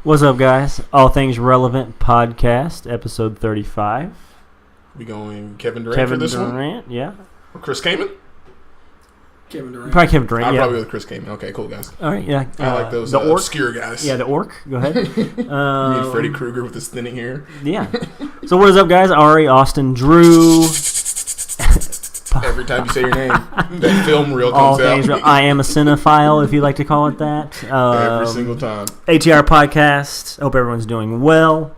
What's up, guys? All Things Relevant Podcast, episode 35. We going Kevin Durant for this one? Kevin Durant, yeah. Or Chris Kaman? Kevin Durant. Probably Kevin Durant, I'd yeah. probably go with Chris Kaman. Okay, cool, guys. All right, yeah. I like those the orc. obscure guys. Yeah, the orc. Go ahead. You mean Freddy Krueger with his thinning hair? Yeah. So what is up, guys? Ari, Austin, Drew. Every time you say your name, that film reel All comes things out. I am a cinephile, if you like to call it that. Every single time. ATR Podcast. Hope everyone's doing well.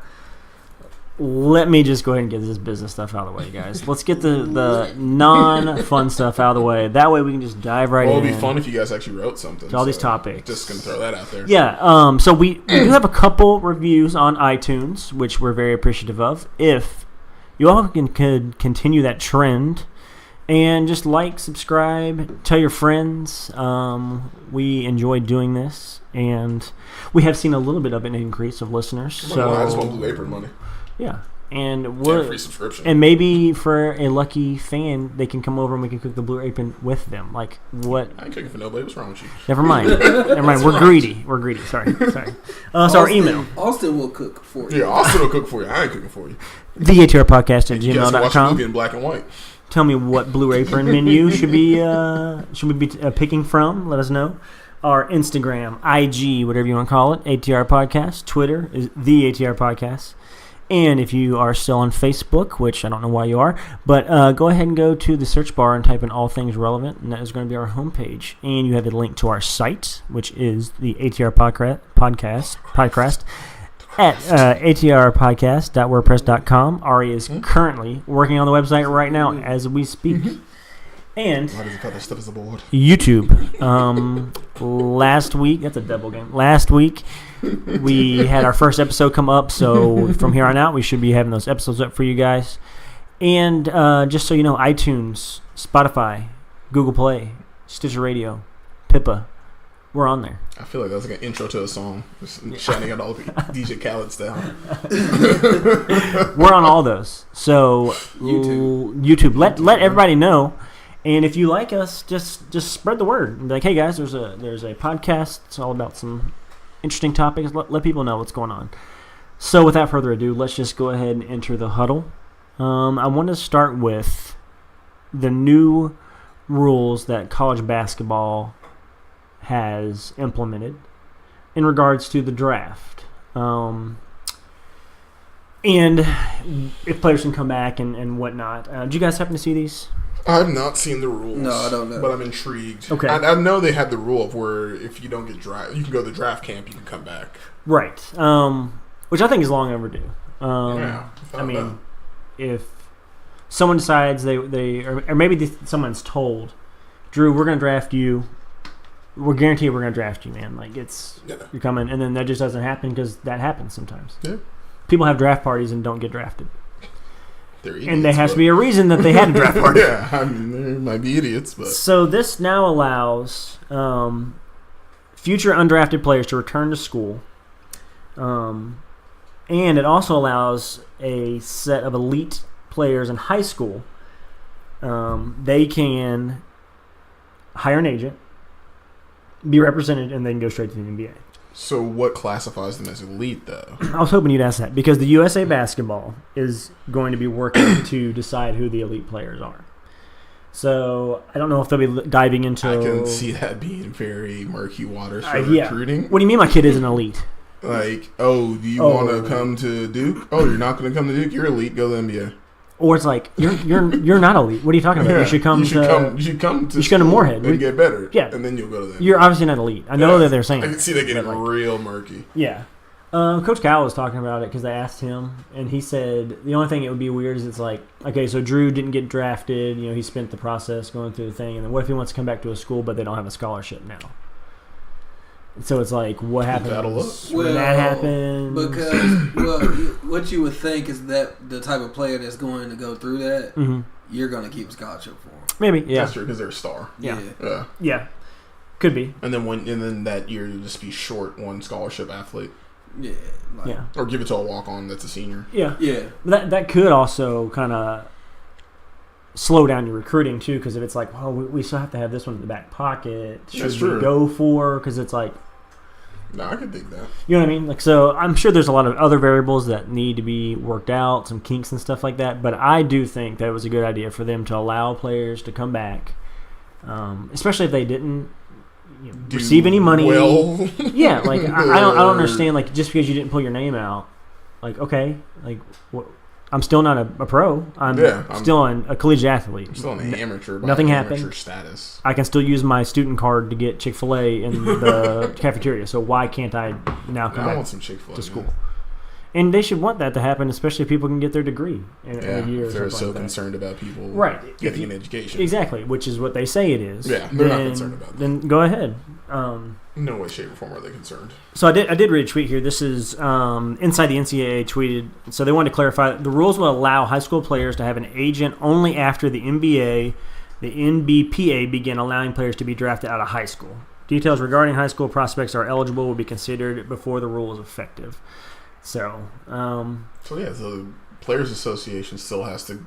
Let me just go ahead and get this business stuff out of the way, guys. Let's get the non-fun stuff out of the way. That way we can just dive right Well, in. it'd be fun if you guys actually wrote something. To all these topics. Just going to throw that out there. Yeah, so we do have a couple reviews on iTunes, which we're very appreciative of. If you all could continue that trend and just like, subscribe, tell your friends. We enjoy doing this, and we have seen a little bit of an increase of listeners. So I just want Blue Apron money. yeah, and Free subscription. and maybe for a lucky fan, they can come over and we can cook the Blue Apron with them. Like what? I ain't cooking for nobody. What's wrong with you? Never mind. Never mind. We're greedy. We're greedy. Sorry. So our email. Austin will cook for you. Yeah, Austin will cook for you. I ain't cooking for you. TheATRpodcast at You guys can watch the movie gmail.com. in black and white. Tell me what Blue Apron menu should we be picking from. Let us know. Our Instagram, IG, whatever you want to call it, ATR Podcast. Twitter is the ATR Podcast. And if you are still on Facebook, which I don't know why you are, but go ahead and go to the search bar and type in All Things Relevant, and that is going to be our homepage. And you have a link to our site, which is the ATR podcast at atrpodcast.wordpress.com. Ari is currently working on the website right now as we speak. And Why does it call that stuff as a board? YouTube. Last week, that's a double game. Last week, we had our first episode come up, so from here on out, we should be having those episodes up for you guys. And just so you know, iTunes, Spotify, Google Play, Stitcher Radio, Pippa, we're on there. I feel like that was like an intro to a song. Just shouting out all the DJ Khaled style. We're on all those. So YouTube. Let everybody know. And if you like us, just spread the word. Be like, hey guys, there's a podcast. It's all about some interesting topics. Let people know what's going on. So without further ado, let's just go ahead and enter the huddle. I want to start with the new rules that college basketball has implemented in regards to the draft. And if players can come back and whatnot. Did you guys happen to see these? I've not seen the rules. No, I don't know. But I'm intrigued. Okay. I know they had the rule of where if you don't get drafted, you can go to the draft camp, you can come back. Right. Which I think is long overdue. Yeah. I mean, if someone decides they or maybe someone's told, Drew, we're going to draft you. We're guaranteed we're going to draft you, man. Like, you're coming. And then that just doesn't happen because that happens sometimes. Yeah. People have draft parties and don't get drafted. They're idiots, And there has to be a reason that they had a draft party. Yeah, I mean, they might be idiots, but... So this now allows future undrafted players to return to school. And it also allows a set of elite players in high school. They can hire an agent, be represented, and then go straight to the NBA. So what classifies them as elite, though? I was hoping you'd ask that because the USA Basketball is going to be working to decide who the elite players are. So I don't know if they'll be diving into... I can see that being very murky waters for yeah. recruiting. What do you mean my kid isn't elite? Like, do you want to come to Duke? Oh, you're not going to come to Duke? You're elite. Go to the NBA. Or it's like you're not elite. What are you talking about? Yeah, You should come to school Moorhead and get better. Yeah. And then you'll go to the NBA. You're obviously not elite. I know that they're saying. I can see that getting but, like, real murky. Yeah. Coach Cal was talking about it because they asked him, and he said the only thing it would be weird is it's like, okay, so Drew didn't get drafted. You know, he spent the process going through the thing, and then what if he wants to come back to a school but they don't have a scholarship now? So it's like, what happens when that happens? Because, what you would think is that the type of player that's going to go through that, Mm-hmm. you're going to keep a scholarship for him. Maybe, yeah. That's true, because they're a star. Yeah. Yeah. Could be. And then that year you'll just be short one scholarship athlete. Yeah. Like, Yeah. Or give it to a walk-on that's a senior. Yeah. Yeah. That could also kind of slow down your recruiting too, because if it's like, oh, we still have to have this one in the back pocket, should That's we true. go for? Because it's like, No, I could dig that. You know what I mean? Like, so I'm sure there's a lot of other variables that need to be worked out, some kinks and stuff like that. But I do think that it was a good idea for them to allow players to come back, especially if they didn't receive any money. Well, yeah, like I don't understand. Like, just because you didn't pull your name out, like, okay, like I'm still not a pro. I'm still a collegiate athlete. I'm still an amateur. Nothing happened. Amateur status. I can still use my student card to get Chick-fil-A in the cafeteria. So why can't I now come back want some Chick-fil-A, to school? Man. And they should want that to happen, especially if people can get their degree in a year. If they're so concerned about people getting an education. Exactly, which is what they say it is. Yeah, they're not concerned about that. Then go ahead. No way, shape, or form are they concerned. So I did read a tweet here. This is Inside the NCAA tweeted. So they wanted to clarify the rules will allow high school players to have an agent only after the NBA, the NBPA begin allowing players to be drafted out of high school. Details regarding high school prospects are eligible will be considered before the rule is effective. So the Players Association still has to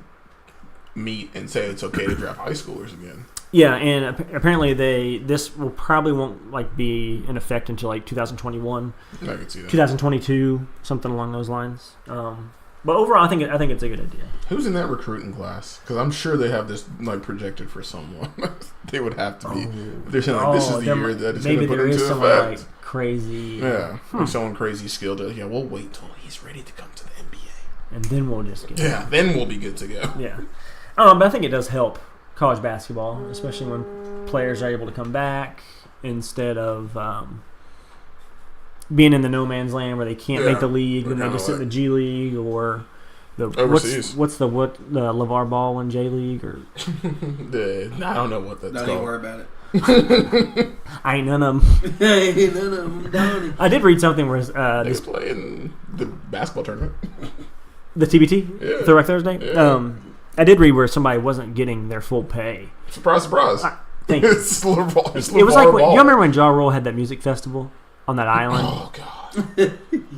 meet and say it's okay to draft high schoolers again. Yeah, and apparently this will probably won't be in effect until 2021. I can see that. 2022, something along those lines. But overall, I think it's a good idea. Who's in that recruiting class? Because I'm sure they have this projected for someone. They would have to be. They're saying this is the year that it's going to put into effect. Crazy. Yeah, someone crazy skilled. Yeah, we'll wait till he's ready to come to the NBA, and then we'll just get. Yeah, then we'll be good to go. Yeah, but I think it does help college basketball, especially when players are able to come back instead of being in the no man's land where they can't make the league and they just sit in the G League or the overseas. What's the LeVar Ball in J League or I don't know what that's called. Don't even worry about it. I ain't none of them. I did read something where they play in the basketball tournament, the TBT, Throwback Thursday. Yeah. I did read where somebody wasn't getting their full pay. Surprise, surprise! Thank you. It's LeVar, it was like you remember when Ja Rule had that music festival on that island? Oh God!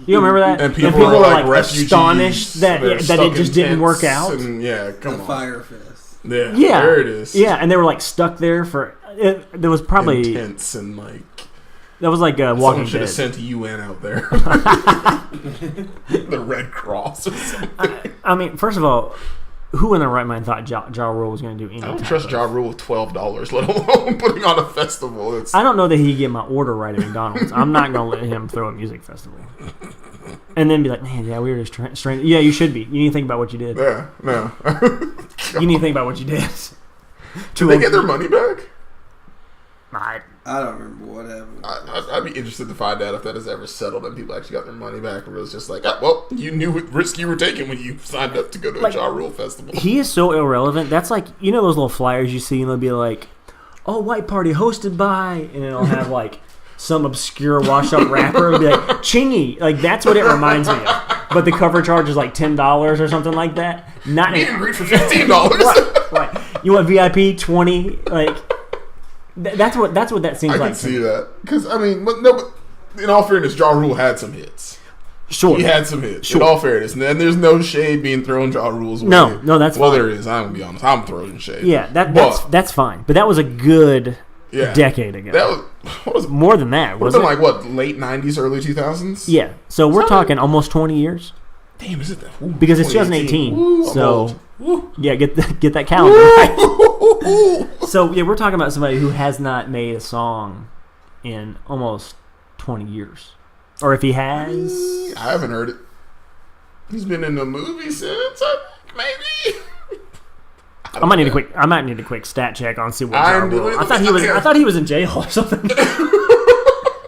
You remember that? And people were like astonished that it just didn't work out. And come on, Fire Fest. Yeah, there it is. Yeah, and they were stuck there for. There was probably intense and that was Walking someone should Dead. have sent UN out there. The Red Cross or something. I mean, first of all, who in their right mind thought Ja Rule was going to do anything? I don't trust Ja Rule with $12, let alone putting on a festival. I don't know that he could get my order right at McDonald's. I'm not going to let him throw a music festival. And then be like, man, yeah, we were just strange. Yeah, you should be. You need to think about what you did. Yeah, no. You need to think about what you did. Did they get their money back? I don't remember what happened. I'd be interested to find out if that has ever settled and people actually got their money back, or it was just well, you knew what risk you were taking when you signed up to go to a Ja Rule festival. He is so irrelevant. That's those little flyers you see, and they'll be like, "Oh, white party hosted by," and it'll have some obscure washed-up rapper and be like, "Chingy." That's what it reminds me of. But the cover charge is $10 or something like that. Not meet and greet for $15. Right. You want VIP 20? That's what that seems like. I can see that because but in all fairness, Ja Rule had some hits. Sure, he had some hits. Sure. In all fairness, and there's no shade being thrown Ja Rule's way. No, that's fine. There is. I'm gonna be honest. I'm throwing shade. Yeah, that's fine. But that was a good decade ago. That was more than that. Was it late '90s, early 2000s? Yeah. So we're talking almost 20 years. Damn, is it that? Ooh, because it's 2018. Woo, so yeah, get that calendar right. So yeah, we're talking about somebody who has not made a song in almost 20 years, or if he has, I haven't heard it. He's been in the movie since, I think, maybe. I might need a quick stat check on see what Ja Rule. I thought he was in jail or something.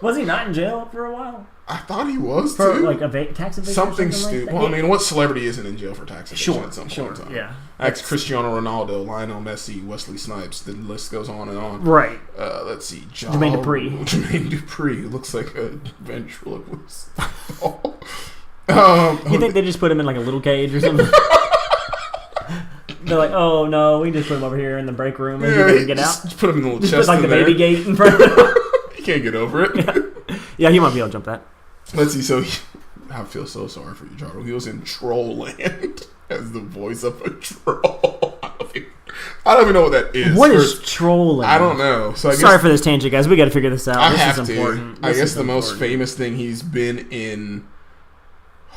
Was he not in jail for a while? I thought he was for too. Tax evasion. Something stupid. Well, what celebrity isn't in jail for tax evasion at some point in time? Yeah. That's Cristiano Ronaldo, Lionel Messi, Wesley Snipes. The list goes on and on. Right. Let's see. Jermaine Dupri. Jermaine Dupri looks like a ventriloquist. You think they just put him in a little cage or something? They're like, oh no, we just put him over here in the break room and he didn't get out. Just put him in the little chest. Put the baby gate in front of him. He can't get over it. Yeah, he might be able to jump that. Let's see. So I feel so sorry for you, Jaro. He was in Troll Land as the voice of a troll. I don't even know what that is. What is trolling? I don't know. So sorry for this tangent, guys. We got to figure this out. This is important. I guess the most famous thing he's been in.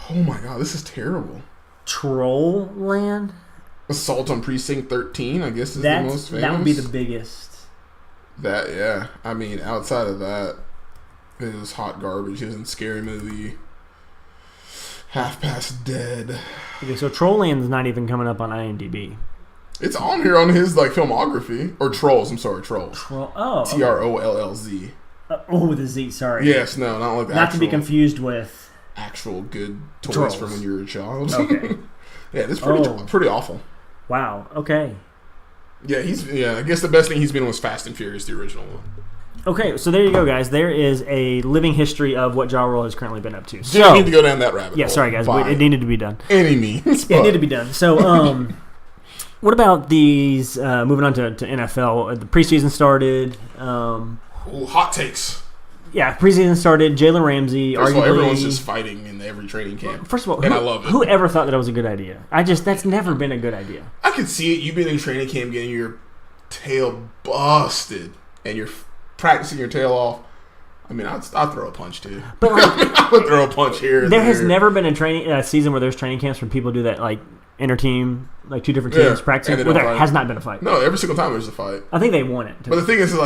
Oh my god, this is terrible. Troll Land? Assault on Precinct 13, I guess, is the most famous. That would be the biggest. Yeah. I mean, outside of that, it was hot garbage. He was in Scary Movie, Half Past Dead. Okay, so Troll Land's not even coming up on IMDb. It's on here on his filmography. Or Trolls, I'm sorry, Trolls. Trollz. With a Z, sorry. Yes, no, not like that. Not to be confused with... actual good toys Trolls. from when you were a child. Okay. Yeah, this is pretty awful. Wow, okay. Yeah, I guess the best thing he's been in was Fast and Furious, the original one. Okay, so there you go, guys. There is a living history of what Ja Rule has currently been up to. So, didn't need to go down that rabbit hole. Yeah, sorry, guys. It needed to be done. Any means. Yeah, it needed to be done. So, what about these, moving on to NFL, the preseason started. Hot takes. Yeah, preseason started. Jalen Ramsey, First of all, everyone's just fighting in every training camp. First of all, and I love it. Whoever thought that was a good idea? That's never been a good idea. I could see it. You've been in training camp getting your tail busted, and you're practicing your tail off. I mean, I'll throw a punch too. But I would throw a punch here. There has never been a season where there's training camps where people do that, like inter-team, like two different teams practicing. Where there has not been a fight. No, every single time there's a fight. I think they won it. But the thing is,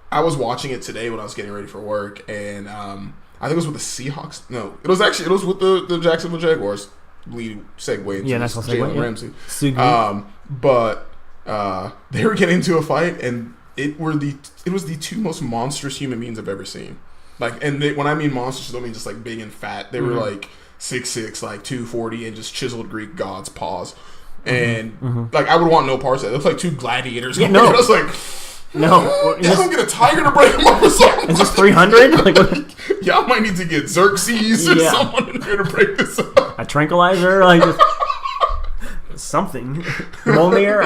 I was watching it today when I was getting ready for work, and I think it was with the Seahawks. No, it was with the Jacksonville Jaguars. Lead segue into Jalen Ramsey. But they were getting into a fight, and it was the two most monstrous human beings I've ever seen. When I mean monstrous, I don't mean just like big and fat. They were like 6'6", like 240, and just chiseled Greek gods' paws. And I would want no parts of that. It looked like two gladiators. Yeah, no. I was like. No, y'all get a tiger to break them up or something. Is this 300? Y'all might need to get Xerxes or someone in here to break this up. A tranquilizer, something. Mjolnir.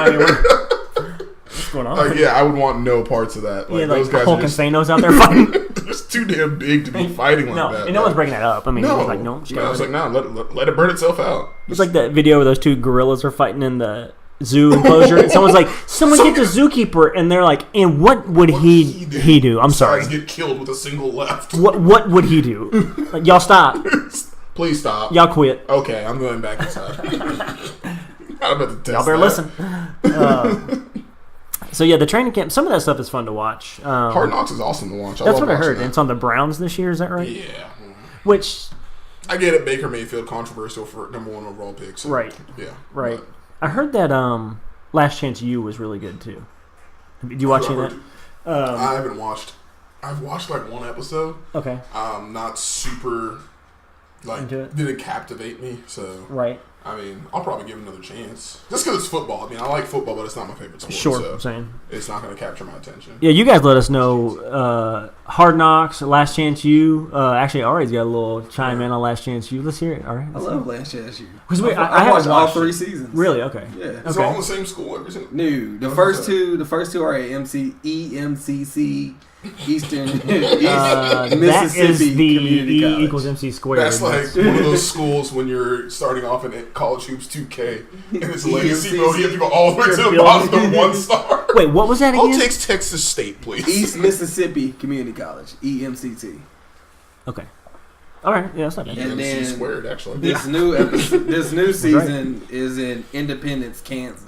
What's going on? I would want no parts of that. Those guys Hulk and Thanos out there fighting. They're just too damn big to be fighting like that. And no one's breaking that up. I mean, no. It was I was like, no, let it burn itself out. It's like that video where those two gorillas are fighting in the zoo enclosure, and someone's like, "Someone get the zookeeper," and they're like, "And what would he do?" I'm sorry. Get killed with a single left. What would he do? Y'all stop. Please stop. Y'all quit. Okay, I'm going back inside. I'm about to test Y'all better listen. So yeah, the training camp. Some of that stuff is fun to watch. Hard Knocks is awesome to watch. That's what I heard. And it's on the Browns this year. Is that right? Yeah. Which I get it. Baker Mayfield controversial for #1 overall pick. So, right. Yeah. Right. But I heard that Last Chance U was really good too. Did you watch that? I haven't watched. I've watched one episode. Okay. Not super. Didn't captivate me. So. Right. I mean, I'll probably give it another chance. Just because it's football. I mean, I like football, but it's not my favorite sport. Sure, so I'm saying. It's not going to capture my attention. Yeah, you guys let us know. Hard Knocks, Last Chance U. Actually, Ari's got a little chime in on Last Chance U. Let's hear it. All right. I love Last Chance U. I watched all 3 seasons. Really? Okay. Yeah. Is it all in the same school every single? No, the first two are at EMCC. Eastern Mississippi that is the Community E College. equals MC squared. That's like one of those schools when you're starting off in College Hoops 2K and it's legacy mode. You have to go all the way to the bottom to 1 star. Wait, what was that again? I'll take Texas State, please. East Mississippi Community College, EMCT. Okay. All right. Yeah, that's not bad. And then squared, actually. This new season is in Independence, Kansas.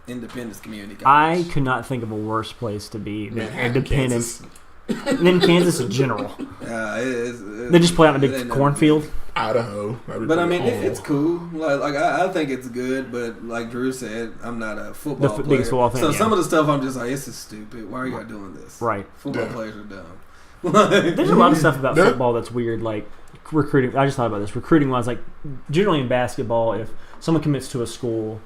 Independence Community College. I could not think of a worse place to be than Independence. Than Kansas in general. They just play out in a big cornfield. Idaho. But I mean, it's cool. I think it's good. But like Drew said, I'm not a football player. Biggest football fan, so some of the stuff I'm just like, this is stupid. Why are you guys doing this? Right. Football players are dumb. There's a lot of stuff about football that's weird, like recruiting. I just thought about this. Recruiting wise, like generally in basketball, if someone commits to a school,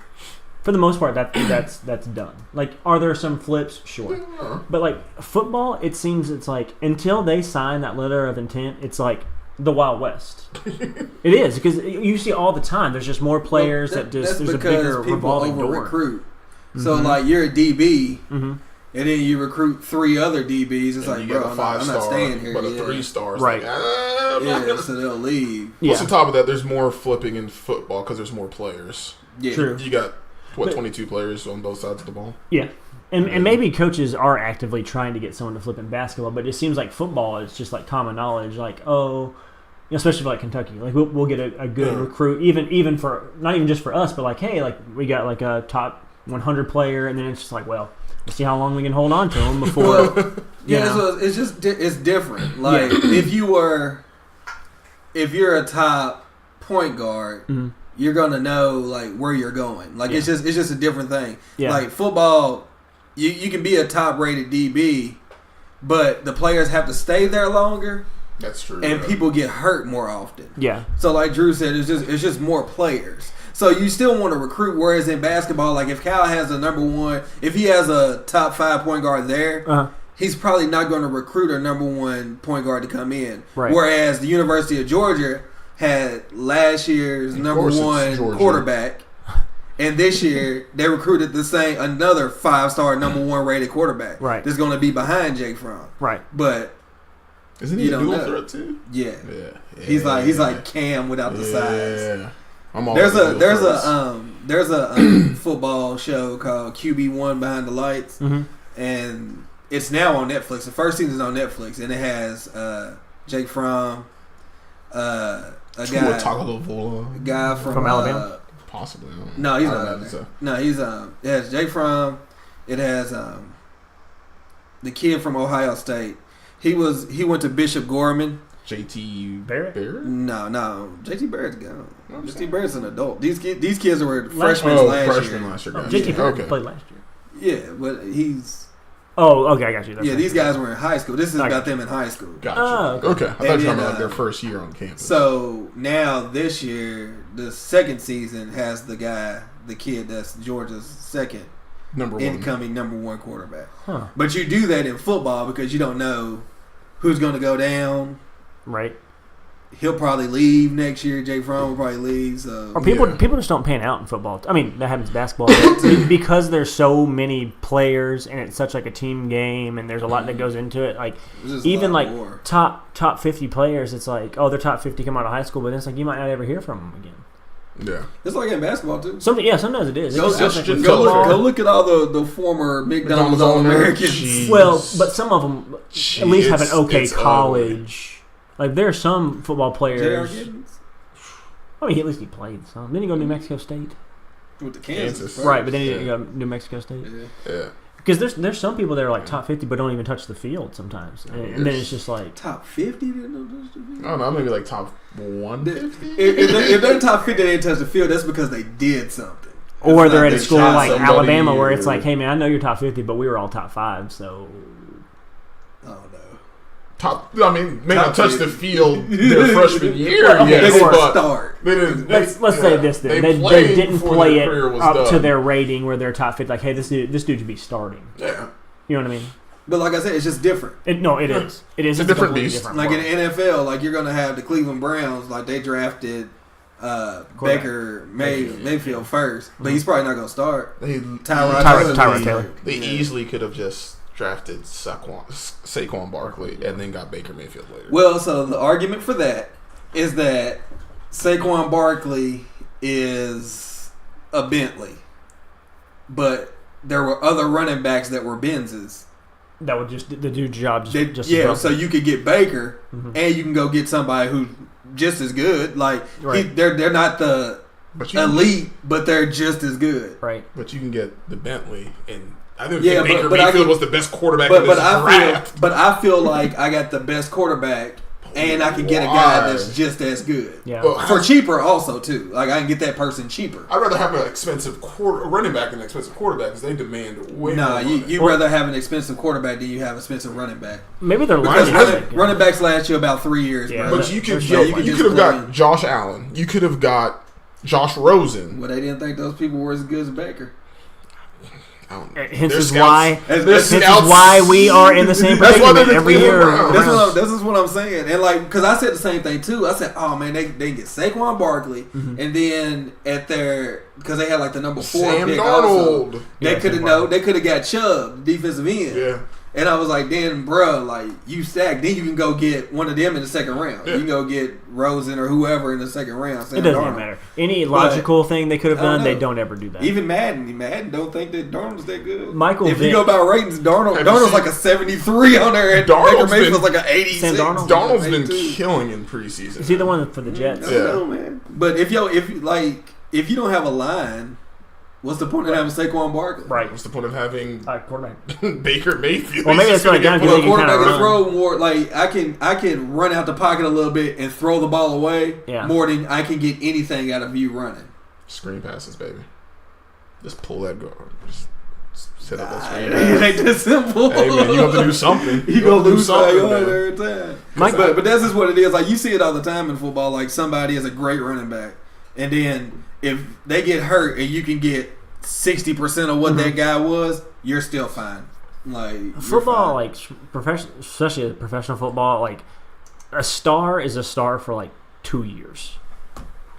for the most part, that's done. Like, are there some flips? Sure. Yeah. But, like, football, it seems it's like, until they sign that letter of intent, it's like the Wild West. It is, because you see all the time. There's just more players there's a bigger revolving door. Recruit. So, like, you're a DB, mm-hmm. and then you recruit 3 other DBs. It's like, bro, I'm not staying here. But a 3 stars. Right. So they'll leave. Plus, on top of that, there's more flipping in football because there's more players. Yeah. True. You got... 22 players on both sides of the ball? Yeah. And maybe coaches are actively trying to get someone to flip in basketball, but it seems like football is just like common knowledge. Like, especially for like Kentucky, like we'll get a good recruit, even for not even just for us, but like, hey, like we got like a top 100 player, and then it's just like, well, we'll see how long we can hold on to them before. So it's different. Like if you're a top point guard. Mm-hmm. You're gonna know like where you're going. Like it's just a different thing. Yeah. Like football, you can be a top rated DB, but the players have to stay there longer. That's true. And people get hurt more often. Yeah. So like Drew said, it's just more players. So you still want to recruit. Whereas in basketball, like if Cal has a number one, if he has a top 5 point guard there, he's probably not going to recruit a number 1 point guard to come in. Right. Whereas the University of Georgia had last year's number 1 quarterback, and this year they recruited another 5-star number 1 rated quarterback. Right. That's going to be behind Jake Fromm. Right. But isn't he a dual threat too? Yeah. He's like Cam without the size. There's a football show called QB1 Behind the Lights, and it's now on Netflix. The first season is on Netflix, and it has Jake Fromm. A guy from Alabama, possibly. No, he's not there. No, he's it has Jake Fromm. It has the kid from Ohio State. He went to Bishop Gorman. JT Barrett? No. JT Barrett's gone. JT Barrett's an adult. These kids were freshmen last year. JT Barrett played last year. Yeah, but he's. Oh, okay, I got you. These guys were in high school. This is about them in high school. Gotcha. Okay. I thought you were talking about their first year on campus. So now this year, the second season has the kid that's Georgia's second incoming number 1 quarterback. Huh. But you do that in football because you don't know who's going to go down. Right. He'll probably leave next year. Jake Fromm will probably leave. So or people just don't pan out in football. I mean, that happens in basketball because there's so many players and it's such like a team game and there's a lot that goes into it. Like even like top 50 players, it's like they're top 50 come out of high school, but it's like you might not ever hear from them again. Yeah, it's like in basketball too. Sometimes it is. Go look at all the former McDonald's All-Americans. Well, but some of them at least have an okay college. Like there are some football players. I mean, at least he played some. Didn't he go to New Mexico State? With the Kansas. Right, but then he didn't go to New Mexico State. Yeah. Because there's some people that are like top 50 but don't even touch the field sometimes. And then it's just like... Top 50 didn't touch the field? I don't know, maybe like top 150? If they're top 50 they didn't touch the field, that's because they did something. Or they're at a school like Alabama where it's like, hey man, I know you're top 50, but we were all top 5, so... May not touch the field their freshman year yet, but let's say this then. They didn't play it up to their rating where they're top 50. Like, hey, this dude should be starting. Yeah. You know what I mean? But like I said, it's just different. It is. It is a different beast. Like in the NFL, like you're going to have the Cleveland Browns, like they drafted Baker Mayfield first, but he's probably not going to start. Tyrod Taylor. They easily could have just drafted Saquon Barkley and then got Baker Mayfield later. Well, so the argument for that is that Saquon Barkley is a Bentley, but there were other running backs that were Benzes. That would just the dude's job. So you could get Baker, and you can go get somebody who's just as good. Like they're not the elite, but they're just as good. Right. But you can get the Bentley and. I think Baker Mayfield was the best quarterback in this draft. But I feel like I got the best quarterback, and I can get a guy that's just as good. Yeah. Well, for cheaper also, too. Like, I can get that person cheaper. I'd rather have an expensive running back than an expensive quarterback because they demand way more money. You'd rather have an expensive quarterback than you have an expensive running back. Maybe they're running backs last you about 3 years, bro. But you could have got Josh Allen. You could have got Josh Rosen. Well, they didn't think those people were as good as Baker. Hence is why we are in the same predicament every year. This is what I'm saying, and like, because I said the same thing too. I said, "Oh man, they get Saquon Barkley, and then because they had like the number 4 Sam pick Darnold. also, they could have got Chubb, defensive end, And I was like, then, bruh, like, you stack. Then you can go get one of them in the second round. You can go get Rosen or whoever in the second round. It doesn't matter. Any logical thing they could have done, they don't ever do that. Even Madden don't think that Darnold's that good. If you go by ratings, Darnold's like a 73 on there. And Baker Mayfield's like an 86. Darnold's been killing in preseason. Is he the one for the Jets? Yeah. Know, man. But if you don't have a line, what's the point of having Saquon Barkley? Right. What's the point of having quarterback Baker Mayfield? Well, maybe that's what I got. Quarterback can throw more. Like I can run out the pocket a little bit and throw the ball away more than I can get anything out of you running. Screen passes, baby. Just pull that guard. Just set up that screen. It ain't that simple. Hey man, you have to do something. You gonna lose something every time. But that's just what it is. Like you see it all the time in football. Like somebody is a great running back, and then if they get hurt and you can get 60% of what that guy was, you're still fine. Like football, like especially professional football, like a star is a star for like 2 years.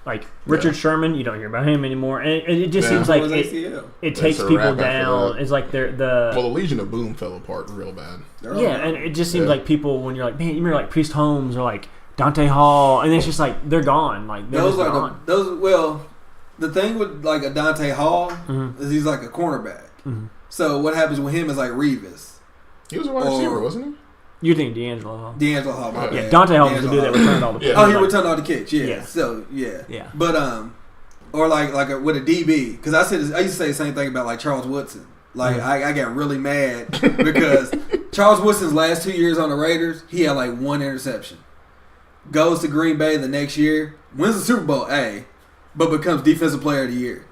Like Richard Sherman, you don't hear about him anymore, and it just seems like it takes people down. It's like the Legion of Boom fell apart real bad. And it just seems like people when you're like, man, you remember like Priest Holmes or like Dante Hall, and it's just like they're gone. Like they're gone. The thing with like a Dante Hall is he's like a cornerback. So what happens with him is like Revis. He was a wide receiver, wasn't he? You think D'Angelo Hall? D'Angelo Hall, my bad. Dante Hall was the dude that returned all the kicks. Oh, he returned all the kicks, So, But, or with a DB, because I used to say the same thing about like Charles Woodson. Like, I got really mad because Charles Woodson's last 2 years on the Raiders, he had like one interception. Goes to Green Bay the next year, wins the Super Bowl, but becomes Defensive Player of the Year.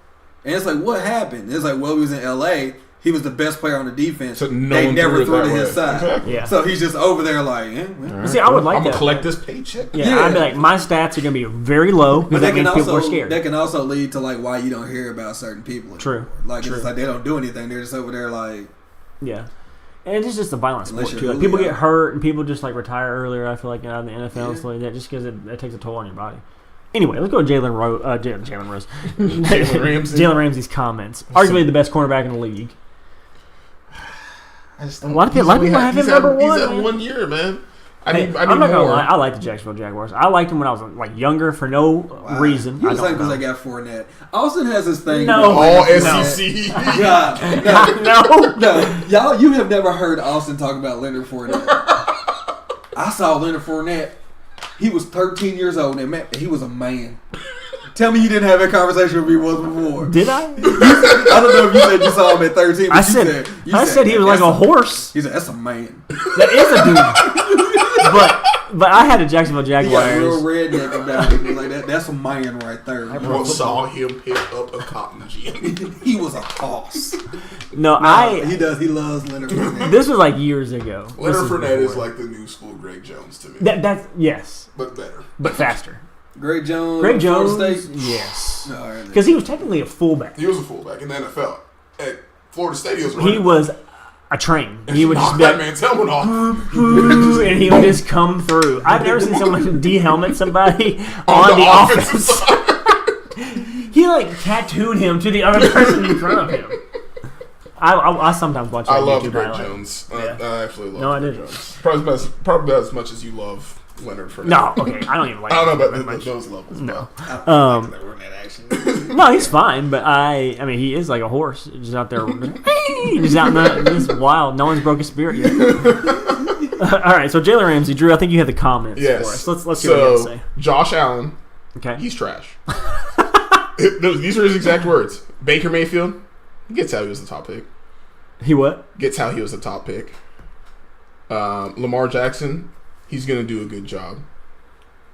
And it's like, what happened? It's like, well, he was in L.A., he was the best player on the defense. So they never threw to his side. Exactly. Yeah. So he's just over there like, See, I would like I'm that. I'm going to collect this paycheck. Yeah, I'd be like, my stats are going to be very low because that means people are scared. That can also lead to like why you don't hear about certain people. True. Like, it's like they don't do anything. They're just over there like... Yeah. And it's just a violent sport, too. Like, people get hurt and people just like retire earlier, I feel like, out of the NFL and stuff like that just because it takes a toll on your body. Anyway, let's go to Jalen Rose. Jalen Ramsey's comments. Arguably the best cornerback in the league. A lot of people have him number one. He's had 1 year, man. I'm not gonna lie. I like the Jacksonville Jaguars. I liked him when I was like younger for no reason. You was like because I got Fournette. Austin has this thing. All SEC. No, y'all. You have never heard Austin talk about Leonard Fournette. I saw Leonard Fournette. He was 13 years old and man, he was a man. Tell me you didn't have that conversation with me once before. Did I? I don't know if you said you saw him at 13. But I said he was like a horse. He said, that's a man. That is a dude. But I had a Jacksonville Jaguars. He got real redneck about it. Like that's a man right there. I saw him pick up a cotton gin. He was a hoss. No, he does. He loves Leonard Fournette. This was like years ago. Leonard Fournette is like the new school Greg Jones to me. That's yes. But better. But faster. Greg Jones, Florida State? Yes. Because he was technically a fullback. He was a fullback in the NFL. At Florida State, he was a train. He would just be that man's helmet off. And he would just come through. I've never seen someone de-helmet somebody on the offense. He like tattooed him to the other person in front of him. I sometimes watch that I love YouTube Greg highlight. Jones. I absolutely love No, I Greg didn't. Jones. Probably as much as you love Leonard Fournette. No, okay. I don't even like I don't know about those levels. No. Actually. No, he's fine, but I mean, he is like a horse. Just out there. He's out in this wild. No one's broke his spirit yet. All right, so Jalen Ramsey, Drew, I think you had the comments for us. Let's hear what you have to say. Josh Allen, he's trash. These are his exact words. Baker Mayfield, he gets how he was the top pick. He what? Gets how he was the top pick. Lamar Jackson, he's going to do a good job.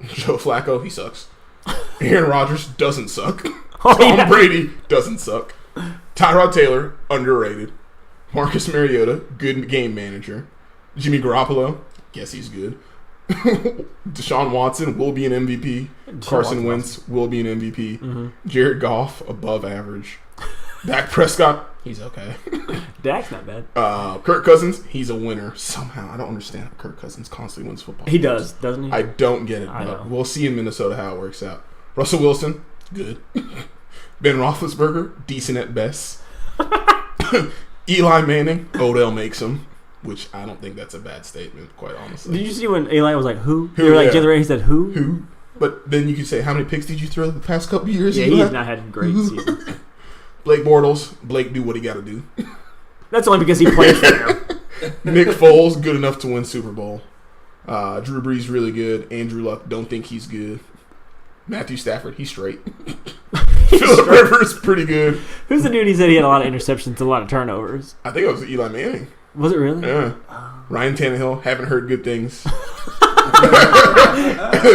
Joe Flacco, he sucks. Aaron Rodgers doesn't suck. Tom Brady doesn't suck. Tyrod Taylor, underrated. Marcus Mariota, good game manager. Jimmy Garoppolo, guess he's good. Deshaun Watson will be an MVP. Carson Wentz will be an MVP. Mm-hmm. Jared Goff, above average. Dak Prescott, he's okay. Dak's not bad. Kirk Cousins, he's a winner. Somehow, I don't understand how Kirk Cousins constantly wins football. He does, doesn't he? I don't get it. But we'll see in Minnesota how it works out. Russell Wilson, good. Ben Roethlisberger, decent at best. Eli Manning, Odell makes him. which I don't think that's a bad statement, quite honestly. Did you see when Eli was like, who? They were like, he said, who? Who? But then you could say, how many picks did you throw the past couple years? Yeah, he has not had a great season. Blake Bortles. Blake do what he got to do. That's only because he played for them. Nick Foles, good enough to win Super Bowl. Drew Brees, really good. Andrew Luck, don't think he's good. Matthew Stafford, he's straight. Phillip Rivers, pretty good. Who's the dude he said he had a lot of interceptions and a lot of turnovers? I think it was Eli Manning. Was it really? Yeah. Ryan Tannehill, haven't heard good things.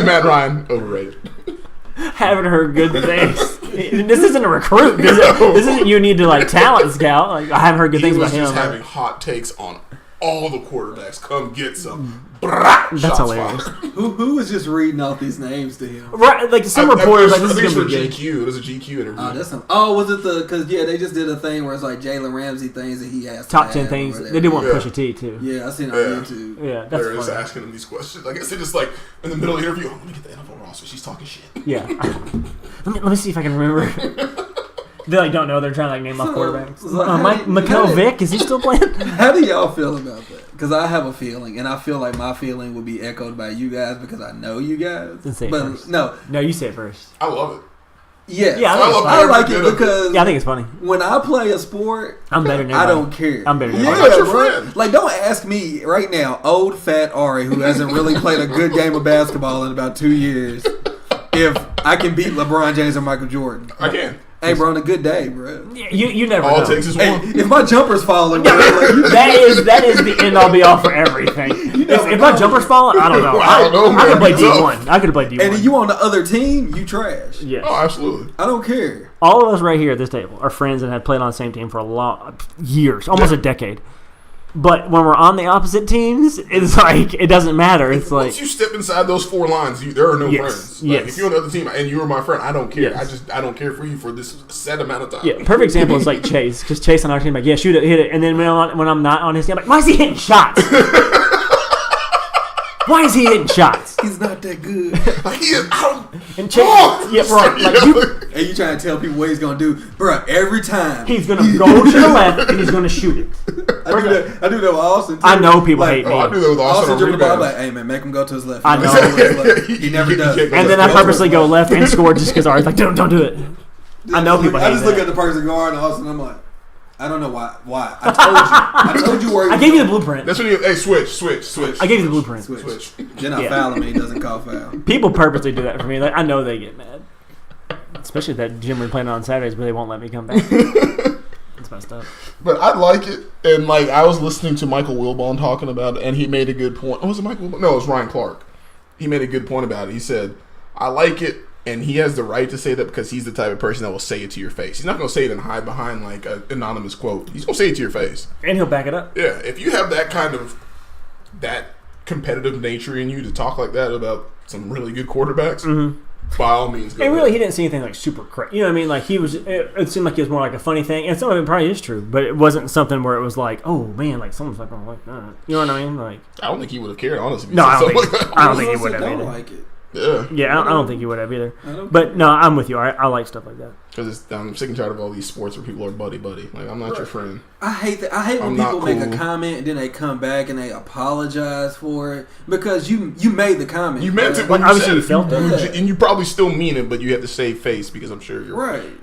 Matt Ryan, overrated. Haven't heard good things. This isn't a recruit. This isn't you need to like talent scout. Like I haven't heard good things about him. He was just having hot takes on all the quarterbacks. Come get some. That's hilarious. Who was just reading off these names to him? Right, like some reporters like this is going gonna to be be GQ. It was a GQ interview. Was it because they just did a thing where it's like Jalen Ramsey things that he has top 10 things. They did want Pusha T too. Yeah, I seen it on YouTube. Yeah, that's they're just asking him these questions. I guess they just like in the middle of the interview. Let me get the NFL roster. She's talking shit. Yeah. let me see if I can remember. They like don't know. They're trying to like name off quarterbacks. Mikel Vick, is he still playing? How do y'all feel about that? Because I have a feeling, and I feel like my feeling will be echoed by you guys because I know you guys. Then say it but first. No, you say it first. I love it. Yes. Yeah, I like it because I think it's funny. When I play a sport, I'm better than I don't care. I'm better than everybody. Your friend. Like, don't ask me right now, old fat Ari, who hasn't really played a good game of basketball in about 2 years, if I can beat LeBron James or Michael Jordan. I can. Hey, bro, on a good day, bro. You never all know. It takes is one. If my jumper's falling, bro, that is the end all be all for everything. If my jumper's falling, I don't know. I could play D1. I could play D1. And you on the other team, you trash. Yes. Oh, absolutely. I don't care. All of us right here at this table are friends and have played on the same team for years, almost a decade. But when we're on the opposite teams, it's like it doesn't matter. It's once you step inside those 4 lines, there are no friends. Yes. If you're on the other team and you were my friend, I don't care. Yes. I don't care for you for this set amount of time. Yeah, perfect example is like Chase, because Chase on our team, like, yeah, shoot it, hit it, and then when I'm not on his team, I'm like, why is he hitting shots? Why is he hitting shots? He's not that good. He is out. And Chase, right. Like and you trying to tell people what he's gonna do, bro? Every time he's gonna go to the left and he's gonna shoot it. I do that with Austin. Too. I know people hate me. I do that with Austin. Austin I'm like, hey man, make him go to his left. I know. He never does. And then I purposely go left and score just because Ari's like, don't do it. I know people hate I just look at the person guard Austin. I'm like, I don't know why. I told you where. I gave you the blueprint. That's when you switch. I gave you the blueprint. Switch. Then I foul him and he doesn't call foul. People purposely do that for me. Like, I know they get mad. Especially that gym we're playing on Saturdays, but they won't let me come back. It's messed up. But I like it, and like I was listening to Michael Wilbon talking about it, and he made a good point. Oh, was it Michael Wilbon? No, it was Ryan Clark. He made a good point about it. He said, "I like it." And he has the right to say that because he's the type of person that will say it to your face. He's not going to say it and hide behind like an anonymous quote. He's going to say it to your face. And he'll back it up. Yeah. If you have that kind of that competitive nature in you to talk like that about some really good quarterbacks, by all means go And really, ahead. he didn't see anything like super crazy. You know what I mean? Like it seemed like it was more like a funny thing. And some of it probably is true, but it wasn't something where it was like, oh man, like someone's like, oh, like that. You know what I mean? Like, I don't think he would have cared, honestly. No, I don't think he would have either. Like it. Yeah, I don't think he would have either. But no, I'm with you. I like stuff like that. Because I'm sick and tired of all these sports where people are buddy. Like, I'm not your friend. I hate that. I hate when people make a comment and then they come back and they apologize for it because you made the comment. You meant it. But obviously you felt it, and you probably still mean it, but you have to save face because I'm sure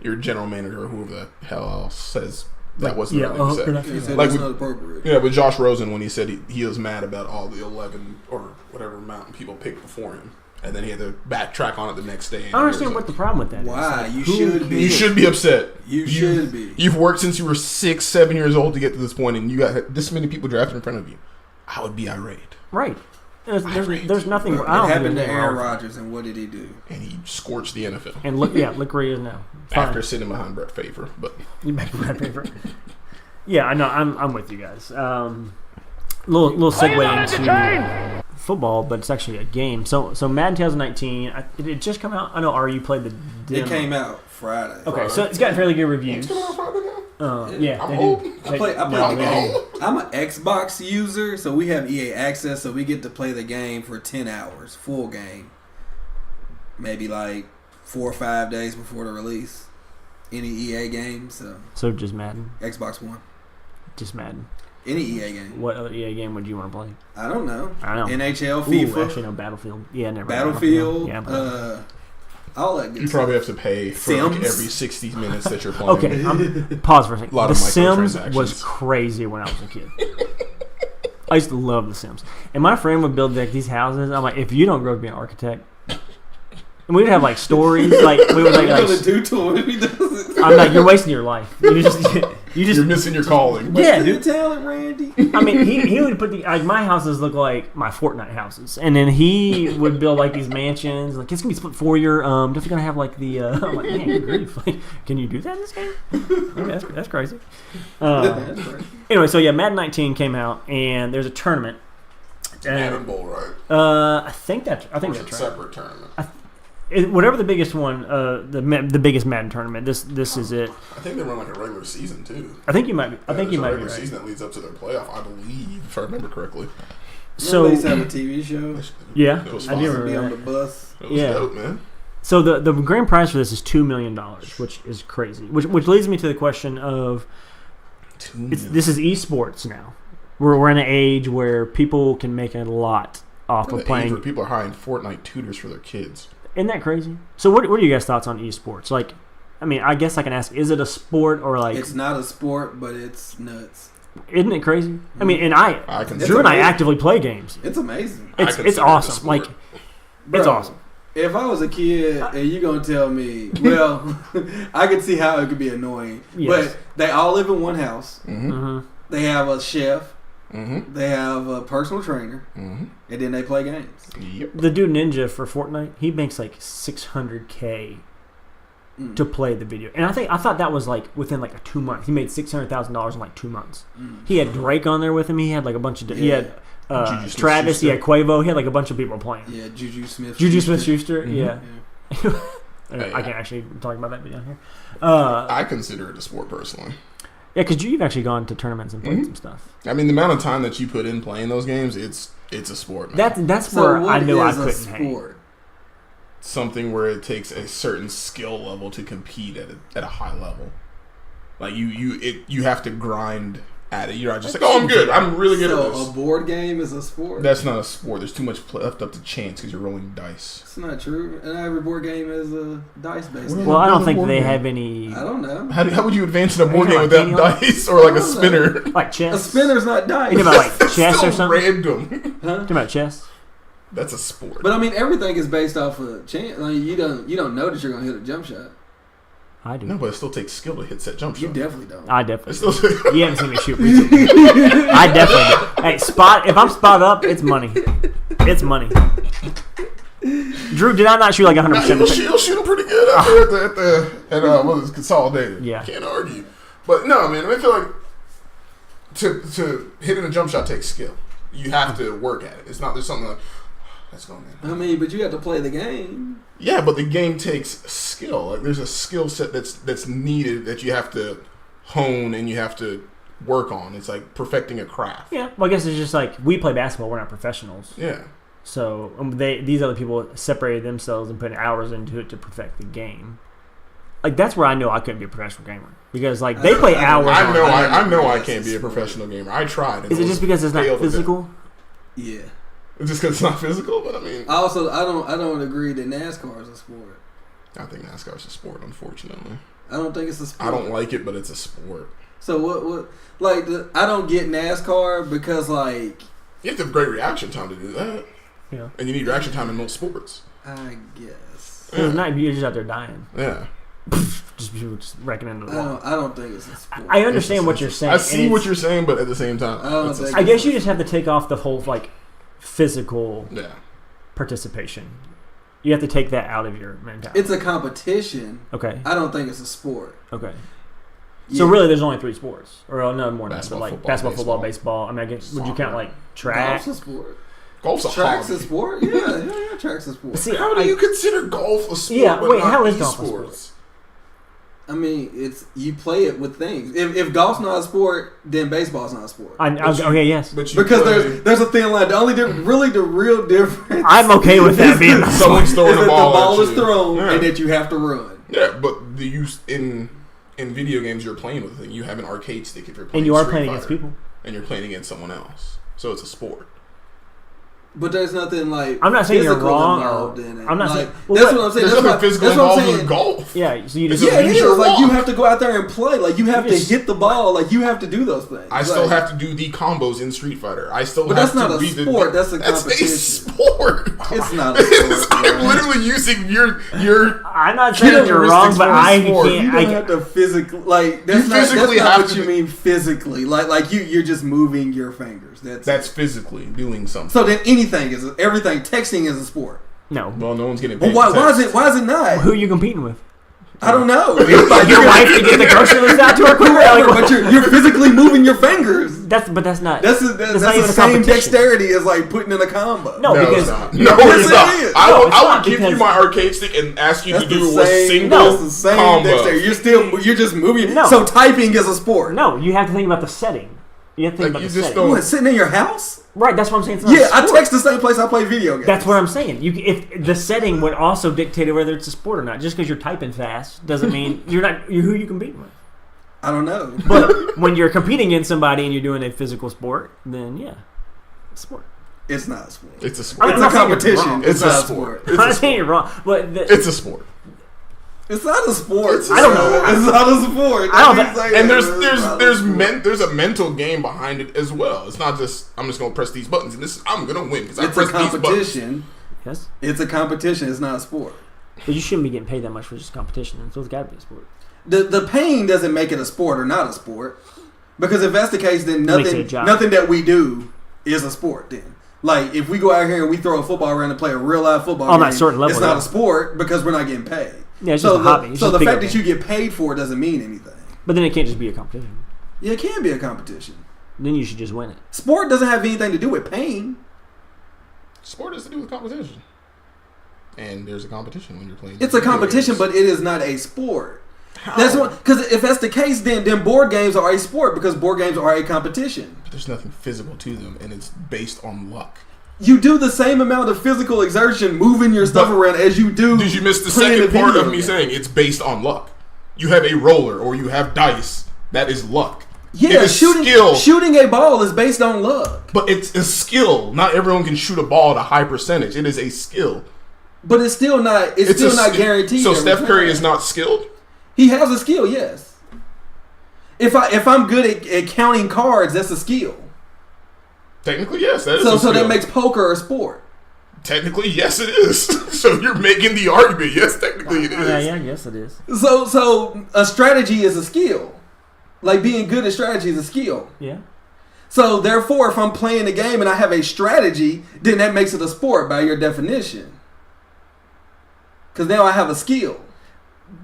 your general manager or whoever the hell else says that wasn't the right thing to say. Like not appropriate. Yeah, but Josh Rosen when he said he was mad about all the 11 or whatever amount people picked before him. And then he had to backtrack on it the next day. I don't understand what the problem with that is. Why? Like, you should be. You should be upset. You should be. You've worked since you were 6-7 years old to get to this point, and you got this many people drafted in front of you. I would be irate. Right. There's nothing. It happened to Aaron Rodgers, and what did he do? And he scorched the NFL. And look where he is now. After sitting behind Brett Favre, but you back Brett Favre. Yeah, I know. I'm with you guys. Little segue into football, but it's actually a game. So Madden 2019, did it just come out? I know you played the demo. It came out Friday. Okay, so it's got fairly good reviews. It's coming out Friday now? Yeah, I'm they old. do. I'm an Xbox user, so we have EA access, so we get to play the game for 10 hours, full game. Maybe like 4 or 5 days before the release. Any EA game, so just Madden. Xbox One. Just Madden. Any EA game. What other EA game would you want to play? I don't know. I don't know. NHL, FIFA. Actually, no, Battlefield. Yeah, never. Battlefield. Yeah, all that good You probably have to pay for Sims? every 60 minutes that you're playing. Okay, pause for a second. A lot The of Sims microtransactions. was crazy when I was a kid. I used to love The Sims. And my friend would build like these houses. I'm like, if you don't grow up to be an architect. And we would have like stories. Like we would like do to him if he does it. I'm like, you're wasting your life. You're missing your calling. Yeah, Your dude. talent, Randy. I mean, he would put like my houses look like my Fortnite houses, and then he would build like these mansions. Like it's gonna be split for your definitely gonna have like the. I'm like, man, good grief. Like, can you do that in this game? Okay, that's crazy. Anyway, so yeah, Madden 19 came out, and there's a tournament. Madden Bowl, right? I think that's Or is right. it a separate tournament? Whatever the biggest one, the biggest Madden tournament. This is it. I think they run like a regular season too. I think you might be. I think you There's might a be regular right. season that leads up to their playoff, I believe, if I remember correctly. So they used to have a TV show. yeah, It was I fun. do Be remember on that. the bus. It was Yeah. dope, man. So the grand prize for this is $2 million, which is crazy. Which leads me to the question of this is esports now. We're in an age where people can make a lot off of playing. Where people are hiring Fortnite tutors for their kids. Isn't that crazy? So what are you guys' thoughts on esports? Like, I mean, I guess I can ask: is it a sport or like? It's not a sport, but it's nuts. Isn't it crazy? I mean, and Drew and I actively play games. It's amazing. It's awesome. Like, Bro, it's awesome. If I was a kid and you gonna tell me, well, I could see how it could be annoying. Yes. But they all live in one house. Mm-hmm. They have a chef. Mm-hmm. They have a personal trainer, Mm-hmm. and then they play games. Yep. The dude Ninja for Fortnite, he makes like $600K to play the video, and I thought that was like within like 2 months. He made $600,000 in like 2 months. He had Drake on there with him. He had like a bunch of he had Juju Travis. Smith-Schuster. He had Quavo. He had like a bunch of people playing. Yeah, Juju Smith. Juju Smith-Schuster. Mhm. Yeah. Hey, I can't actually talk about that video here. I consider it a sport personally. Yeah, because you've actually gone to tournaments and played some stuff. I mean, the amount of time that you put in playing those games, it's a sport, man. That's So where what I knew I is a couldn't hang. sport? Something where it takes a certain skill level to compete at a high level. Like you have to grind at it. You're not just like, oh, I'm good. I'm really good at So this. a board game is a sport? That's not a sport. There's too much left up to chance because you're rolling dice. It's not true. And every board game is a dice-based game. Well, I don't Another think board they game. have any I don't know. How would you advance in a board you game talking without about dice or like I a don't spinner? like chess. A spinner's not dice. You know about like chess or So something? random. Huh? Talking about chess? That's a sport. But I mean, everything is based off of chance. Like, you don't know that you're gonna hit a jump shot. I do. No, but it still takes skill to hit that jump shot. You definitely don't. I It definitely. still Do. You haven't seen me shoot recently. I definitely do. Hey, if I'm spot up, it's money. It's money. Drew, did I not shoot like 100%? He'll shoot him pretty good out there at what is it, Consolidated. Yeah. Can't argue. But no, man, I feel like to hitting a jump shot takes skill. You have to work at it. It's not just something like, let's go, man. I mean, but you have to play the game. Yeah, but the game takes skill. Like there's a skill set that's needed that you have to hone and you have to work on. It's like perfecting a craft. Yeah. Well, I guess it's just like we play basketball. We're not professionals. Yeah. So these other people separated themselves and put hours into it to perfect the game. Like that's where I know I couldn't be a professional gamer because like they play hours. I know. I I know. I guess can't be a it's professional gamer. I tried. and Is it just because it's not failed at that. physical? Yeah. It's just because it's not physical, but I mean, I don't agree that NASCAR is a sport. I think NASCAR's a sport. Unfortunately, I don't think it's a sport. I don't like it, but it's a sport. So what? Like I don't get NASCAR because like You have to have great reaction time to do that. Yeah. And you need reaction time in most sports. I guess It's not you're just out there dying. Yeah. Just wrecking into the wall. I don't think it's a sport. I understand what you're saying. I and see it's- what you're saying, but at the same time, I don't it's a think- I guess you just have to take off the whole like physical yeah. participation. You have to take that out of your mentality. It's a competition. Okay. I don't think it's a sport. Okay. Yeah. So really, there's only 3 sports, or no more than that. But Basketball, like football, basketball, football, baseball. I mean, I guess would you count Soccer. like track? Golf's a sport. Golf's a Track's hobby. a sport. Yeah, track's a sport. See, How do you consider golf a sport? Yeah, but wait, not how is golf a esports? I mean, it's you play it with things. If golf's not a sport, then baseball's not a sport. Okay, yes. But you Because play, there's a thin line. The real difference. I'm okay with that being. someone's is throwing that the ball, at is you. thrown Yeah. and that you have to run. Yeah, but the use in video games, you're playing with it. You have an arcade stick if you're playing. And you are Street playing Fighter. against people. and you're playing against someone else. So it's a sport. But there's nothing like I'm not saying you're wrong. I'm not saying that's what I'm saying. There's nothing physical involved with golf. Yeah, so you just it is. Like you have to go out there and play. Like you have to hit the ball. Like you have to do those things. I still have to do the combos in Street Fighter. I still. But have that's not to a read sport. That's a competition. That's a sport. It's not a sport. I'm literally using your. I'm not saying you're wrong, but I can't. You don't have to physically like. That's not what you mean physically. Like you're just moving your fingers. That's physically doing something. So then anything is everything. Texting is a sport. No. Well, no one's getting paid. Well, why is it not? Who are you competing with? I don't know. Like your wife to get the grocery list out to her quicker. But you're physically moving your fingers. That's not. That's the same dexterity as like putting in a combo. No, because it's not. I would give you my arcade stick and ask you to do a single combo. You're just moving. No. So typing is a sport. No, you have to think about the setting. You have to think about the setting. What, sitting in your house? Right, that's what I'm saying. I text the same place I play video games. That's what I'm saying. If the setting would also dictate whether it's a sport or not. Just because you're typing fast doesn't mean you're who you compete with. I don't know. But when you're competing against somebody and you're doing a physical sport, then yeah, it's a sport. It's not a sport. It's a sport. It's a competition. It's a sport. I'm not saying you're wrong, but it's a sport. It's not a sport. I don't know. It's not a sport. I don't. And there's a mental game behind it as well. It's not just I'm just gonna press these buttons and I'm gonna win because I press these buttons. It's a competition. Yes. It's a competition. It's not a sport. But you shouldn't be getting paid that much for just competition. So it's got to be a sport. The pain doesn't make it a sport or not a sport. Because if that's the case, then nothing that we do is a sport. Then. Like, if we go out here and we throw a football around and play a real live football game, it's not a sport because we're not getting paid. Yeah, it's just a hobby. So the fact that you get paid for it doesn't mean anything. But then it can't just be a competition. Yeah, it can be a competition. Then you should just win it. Sport doesn't have anything to do with pain. Sport has to do with competition. And there's a competition when you're playing. It's a competition, but it is not a sport. How? That's what. Because if that's the case, then board games are a sport because board games are a competition. But there's nothing physical to them, and it's based on luck. You do the same amount of physical exertion moving your stuff around as you do. Did you miss the second part of me saying it's based on luck? You have a roller or you have dice. That is luck. Yeah, shooting a ball is based on luck. But it's a skill. Not everyone can shoot a ball at a high percentage. It is a skill. But it's still not. It's still not guaranteed. So Steph Curry is not skilled? He has a skill, yes. If I'm good at counting cards, that's a skill. Technically, yes, that is a skill. So that makes poker a sport. Technically, yes, it is. So you're making the argument. Yes, technically it is. Yeah, I guess it is. So a strategy is a skill. Like being good at strategy is a skill. Yeah. So therefore, if I'm playing the game and I have a strategy, then that makes it a sport by your definition. Because now I have a skill.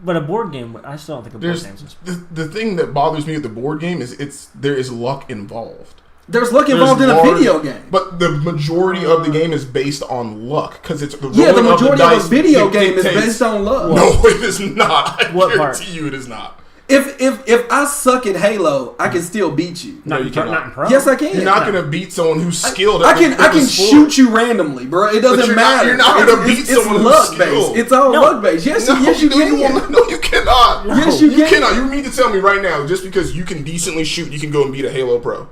But a board game, I still don't think a board game is a sport. The thing that bothers me with the board game is there is luck involved. There's luck involved in a video game. But the majority of the game is based on luck. Because it's the majority of a video game is based on luck. No, it is not. I guarantee you it is not. If I suck at Halo, I can still beat you. No, you cannot. Not in pro. Yes, I can. You're not going to beat someone who's skilled. I can shoot you randomly, bro. It doesn't matter. You're not going to beat someone who's skilled. It's all luck based. Yes, you can. No, you cannot. Yes, you can. You cannot. You mean to tell me right now, just because you can decently shoot, you can go and beat a Halo pro?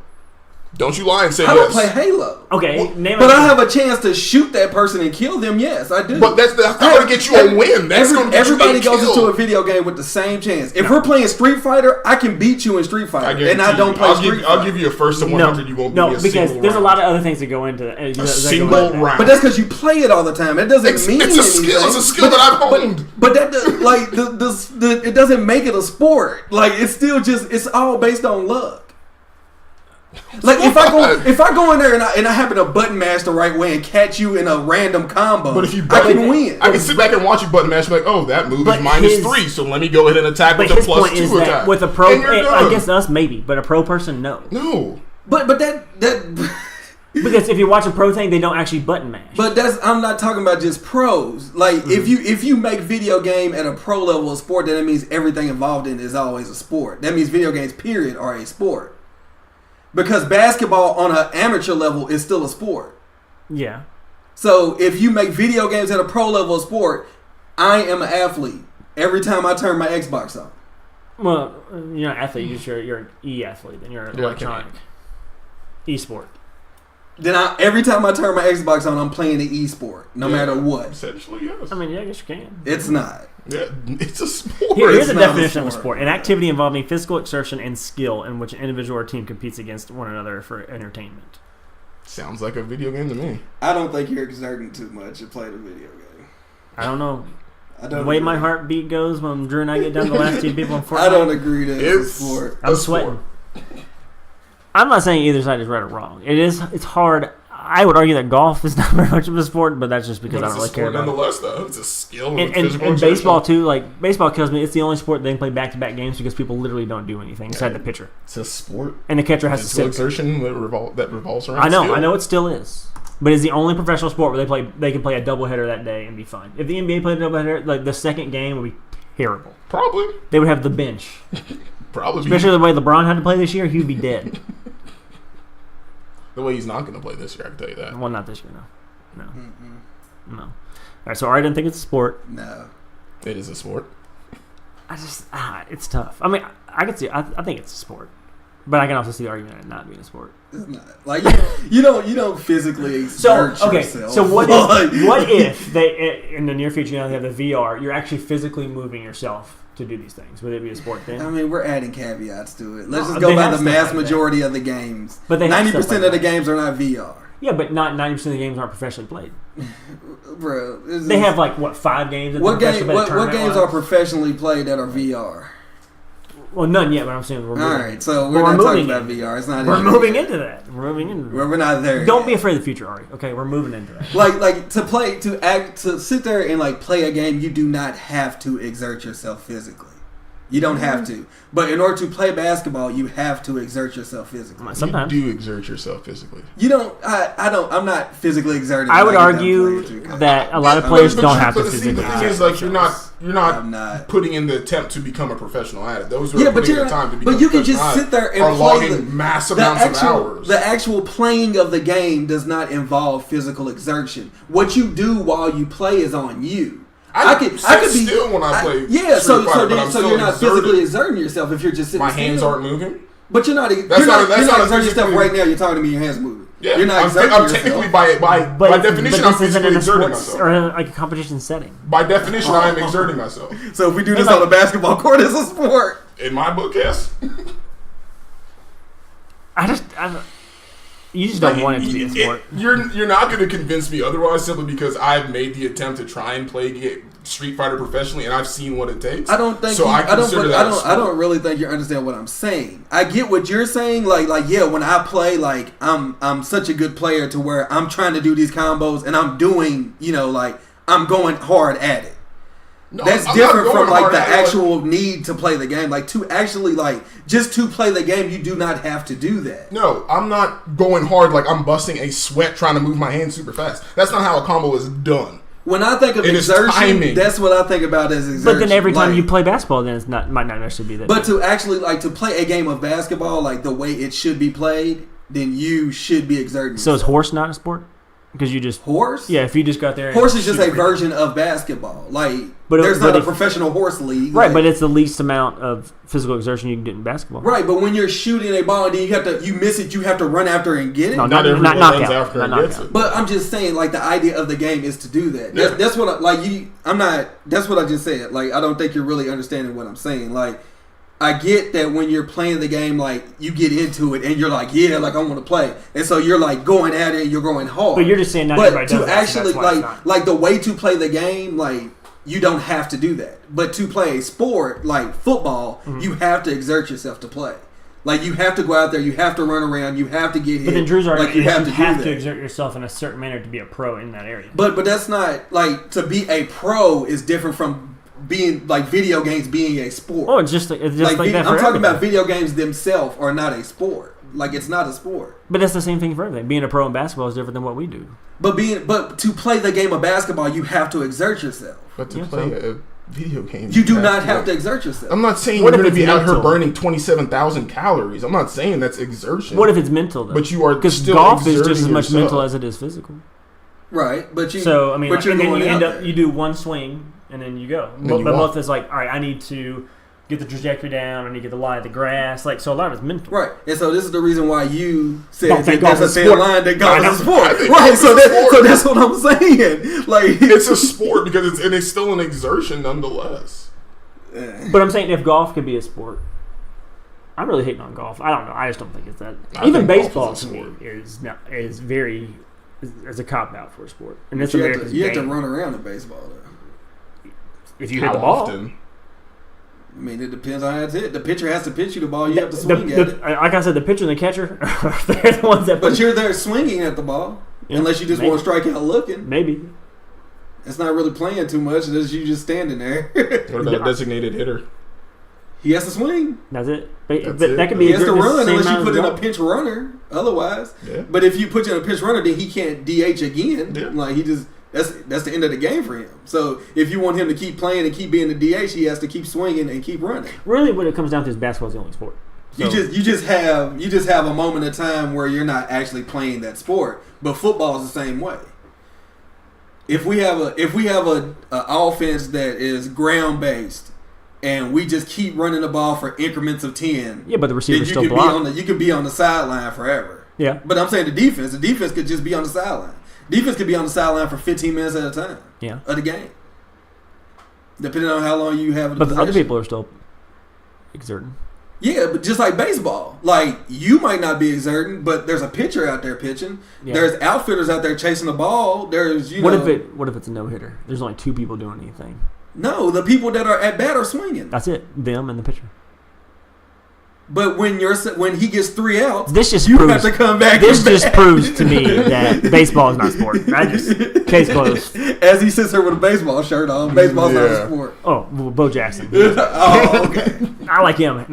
Don't you lie and say yes. I don't play Halo. Okay, but I have a chance to shoot that person and kill them. Yes, I do. But that's not going to get you a win. That's going to get you a kill. Everybody goes into a video game with the same chance. If we're playing Street Fighter, I can beat you in Street Fighter, and I don't play Street Fighter. I'll give you a first to 100. You won't beat me a single because there's a lot of other things that go into it. A single round. But that's because you play it all the time. It doesn't mean anything. It's a skill. It's a skill that I've honed. But that it doesn't make it a sport. Like it's still it's all based on luck. Like if I go in there and I happen to button mash the right way and catch you in a random combo, but if you I can win. I can sit back and watch you button mash, like, oh, that move is -3, so let me go ahead and attack with a +2 attack. With a pro, I guess us maybe, but a pro person, no. No. But that. Because if you're watching pro thing, they don't actually button mash. But I'm not talking about just pros. Like if you make video game at a pro level of sport, then that means everything involved in it is always a sport. That means video games, period, are a sport. Because basketball on an amateur level is still a sport. Yeah. So if you make video games at a pro level of sport, I am an athlete every time I turn my Xbox on. Well, you're not an athlete. You're an e-athlete, and you're electronic. esport. Then every time I turn my Xbox on, I'm playing the esport, no matter what. Essentially, yes. I mean, yeah, I guess you can. It's not. Yeah, it's a sport. Here's the definition of a sport: an activity involving physical exertion and skill in which an individual or team competes against one another for entertainment. Sounds like a video game to me. I don't think you're exerting too much to play the video game. I don't know. The way my heartbeat goes when Drew and I get down to the last two people in Fortnite. I don't agree that it's a sport. I'm sweating. I'm not saying either side is right or wrong. It's hard. I would argue that golf is not very much of a sport, but that's just because I don't really care about it. Nonetheless, though, it's a skill. And baseball too. Like baseball kills me. It's the only sport they can play back-to-back games because people literally don't do anything inside the pitcher. It's a sport, and the catcher has to sit. Exertion that revolves around. I know it still is, but it's the only professional sport where they can play a doubleheader that day and be fine. If the NBA played a doubleheader, like the second game would be terrible. Probably they would have the bench. Probably, especially the way LeBron had to play this year, he would be dead. The way he's not going to play this year, I can tell you that. Well, not this year, no. No. All right, so Ari didn't think it's a sport. No. It is a sport. It's tough. I mean, I can see. I think it's a sport, but I can also see the argument of it not being a sport. It's not. Like you don't physically exert yourself. So what if they in the near future they have the VR? You're actually physically moving yourself to do these things. Would it be a sport then? I mean, we're adding caviats to it. Let's just go by the mass majority of the games. But 90% of the games are not VR. Yeah, but not 90% of the games aren't professionally played. Bro, they have 5 games? What games are professionally played that are VR? Well, none yet, but I'm saying we're moving. All right, so we're not talking about VR. It's not. We're moving into that. We're not there. Don't be afraid of the future, Ari. Okay, we're moving into that. Like to sit there and play a game, you do not have to exert yourself physically. You don't have to. But in order to play basketball, you have to exert yourself physically. Sometimes you do exert yourself physically. You don't. I don't. I'm not physically exerting. I would argue that a lot of players don't have to physically. The thing is, you're not putting in the attempt to become a professional at it. Those who are putting the time to become but you can just sit there and are play logging mass amounts of hours. The actual playing of the game does not involve physical exertion. What you do while you play is on you. I could be still when I play. Yeah, Street Fighter, so you're not physically exerting yourself if you're just sitting. My hands aren't moving. But you're not. You're not exerting yourself right now. You're talking to me. Your hands moving. Yeah, you're not exerting yourself. Technically by definition, I'm physically exerting myself. Or like a competition setting. By definition, I am exerting myself. So if we do this on a basketball court, it's a sport. In my book, yes. You just don't want it to be a sport. You're not going to convince me otherwise simply because I've made the attempt to try and play Street Fighter professionally and I've seen what it takes. I don't think. I don't really think you understand what I'm saying. I get what you're saying. Yeah, when I play, I'm such a good player to where I'm trying to do these combos and I'm doing, I'm going hard at it. No, that's different from the actual need to play the game. To actually just to play the game, you do not have to do that. No, I'm not going hard I'm busting a sweat trying to move my hands super fast. That's not how a combo is done. When I think of exertion, that's what I think about as exertion. But then every time you play basketball, then it might not necessarily be that. But to actually to play a game of basketball the way it should be played, then you should be exerting. So is horse not a sport? Because you just horse? Yeah, if you just got there. Horse is just a version of basketball. There's not a professional horse league. Right, but it's the least amount of physical exertion you can get in basketball. Right, but when you're shooting a ball and then you miss it, you have to run after and get it. No, not everyone runs after and gets it. But I'm just saying, the idea of the game is to do that. That's what that's what I just said. I don't think you're really understanding what I'm saying. I get that when you're playing the game, you get into it and you're I want to play, and so you're going at it and you're going hard. But you're just saying not everybody does that. Actually, the way to play the game, you don't have to do that. But to play a sport like football, you have to exert yourself to play. You have to go out there, you have to run around, you have to get hit. But then Drew's argument you have to exert yourself in a certain manner to be a pro in that area. But that's not to be a pro is different from being video games being a sport. Oh, it's just that. I'm talking about video games themselves are not a sport. It's not a sport. But that's the same thing for everything. Being a pro in basketball is different than what we do. But to play the game of basketball, you have to exert yourself. But to play a video game, you do not have to exert yourself. I'm not saying you're going to be out here burning 27,000 calories. I'm not saying that's exertion. What if it's mental though? But you are because golf is just as much mental as it is physical. Right, but and then you end up you do one swing. And then you go. But both is all right, I need to get the trajectory down and you get the lie of the grass. Like, so a lot of it's mental. Right. And so this is the reason why you said that that's a thin line that golf is a sport. Right. So that's what I'm saying. Like, it's a sport because it's still an exertion nonetheless. But I'm saying if golf could be a sport, I'm really hating on golf. I don't know. I just don't think it's that. Even baseball to me is a cop out for a sport. And it's America's you have to run around in baseball though. If you hit the ball. Often? I mean, it depends on how it's hit. The pitcher has to pitch you the ball. You have to swing at it. Like I said, the pitcher and the catcher they're the ones that. But you're there swinging at the ball, unless you just want to strike out looking. Maybe. It's not really playing too much. It's you just standing there. What about a designated hitter? He has to swing. That's it. That could be. He has to run unless you put in a pinch runner. Otherwise, but if you put in a pinch runner, then he can't DH again. Yeah. Like he just. That's the end of the game for him. So if you want him to keep playing and keep being the DH, he has to keep swinging and keep running. Really, what it comes down to is basketball's the only sport. So. You just have a moment of time where you're not actually playing that sport. But football is the same way. If we have a offense that is ground based and we just keep running the ball for increments of 10, but the receiver still block. You could be on the sideline forever. Yeah. But I'm saying the defense could just be on the sideline. Defense could be on the sideline for 15 minutes at a time. Yeah. Of the game. Depending on how long you have. But the other people are still exerting. Yeah, but just like baseball, like you might not be exerting, but there's a pitcher out there pitching. Yeah. There's outfielders out there chasing the ball. There's What if it's a no hitter? There's only 2 people doing anything. No, the people that are at bat are swinging. That's it. Them and the pitcher. But when he gets 3 outs, you have to come back. This just proves to me that baseball is not a sport. Case closed. As he sits there with a baseball shirt on, baseball's not a sport. Oh, well, Bo Jackson. Oh, okay. I like him,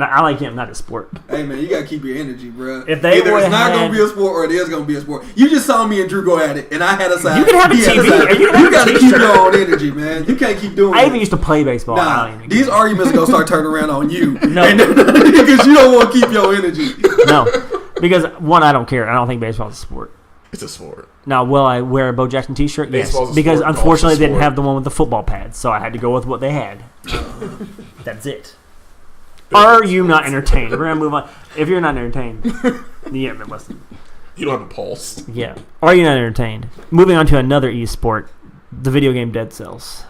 not a sport. Hey man, you gotta keep your energy, bro. If they either it's not gonna be a sport or it is gonna be a sport. You just saw me and Drew go at it, and I had a side. You can have a TV. You gotta keep your own energy, man. You can't keep doing. I even used to play baseball. Nah, these arguments are gonna start turning around on you. No, because you don't want to keep your energy. No, because one, I don't care. I don't think baseball is a sport. It's a sport. Now, will I wear a Bo Jackson T-shirt? Yes, because unfortunately they didn't have the one with the football pads, so I had to go with what they had. That's it. Are you not entertained? We're gonna move on. If you're not entertained, yeah, but listen. You don't have a pulse. Yeah. Are you not entertained? Moving on to another e-sport, the video game Dead Cells.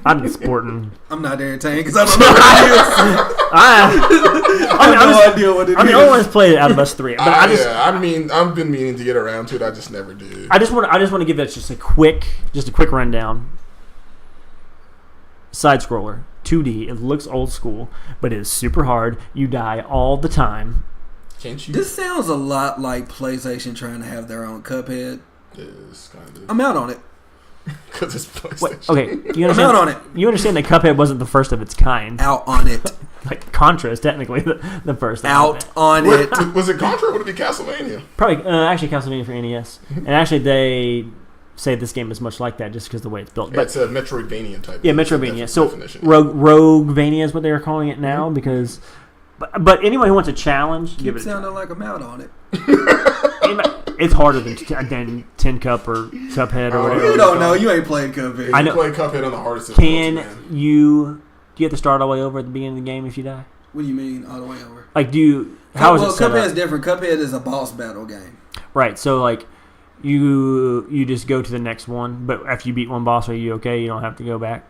I'm just sporting. I'm not entertained because I don't know what it is. I have no idea what it is. I'm the only one that's played it out of us 3. But I've been meaning to get around to it. I just never did. I just want to give it just a quick rundown. Side scroller, 2D. It looks old school, but it is super hard. You die all the time. Can't you? This sounds a lot like PlayStation trying to have their own Cuphead. It is kind of. I'm out on it. Because it's PlayStation. Wait, okay, you understand? I'm out on it. You understand that Cuphead wasn't the first of its kind. Out on it. Like Contra is technically the first. Out on it. Was it Contra or would it be Castlevania? Probably, actually Castlevania for NES. And actually they say this game is much like that just because of the way it's built. But it's a Metroidvania type. Yeah, Metroidvania. So Roguevania is what they are calling it now because. But anyone who wants a challenge, give it. Sounding like I'm out on it. It's harder than Tin Cup or Cuphead or whatever. You don't know. You ain't playing Cuphead. I know. You play Cuphead on the hardest. Do you have to start all the way over at the beginning of the game if you die? What do you mean all the way over? Like, how is it set up? Cuphead's different. Cuphead is a boss battle game. Right. So like, you just go to the next one, but after you beat one boss, are you okay? You don't have to go back.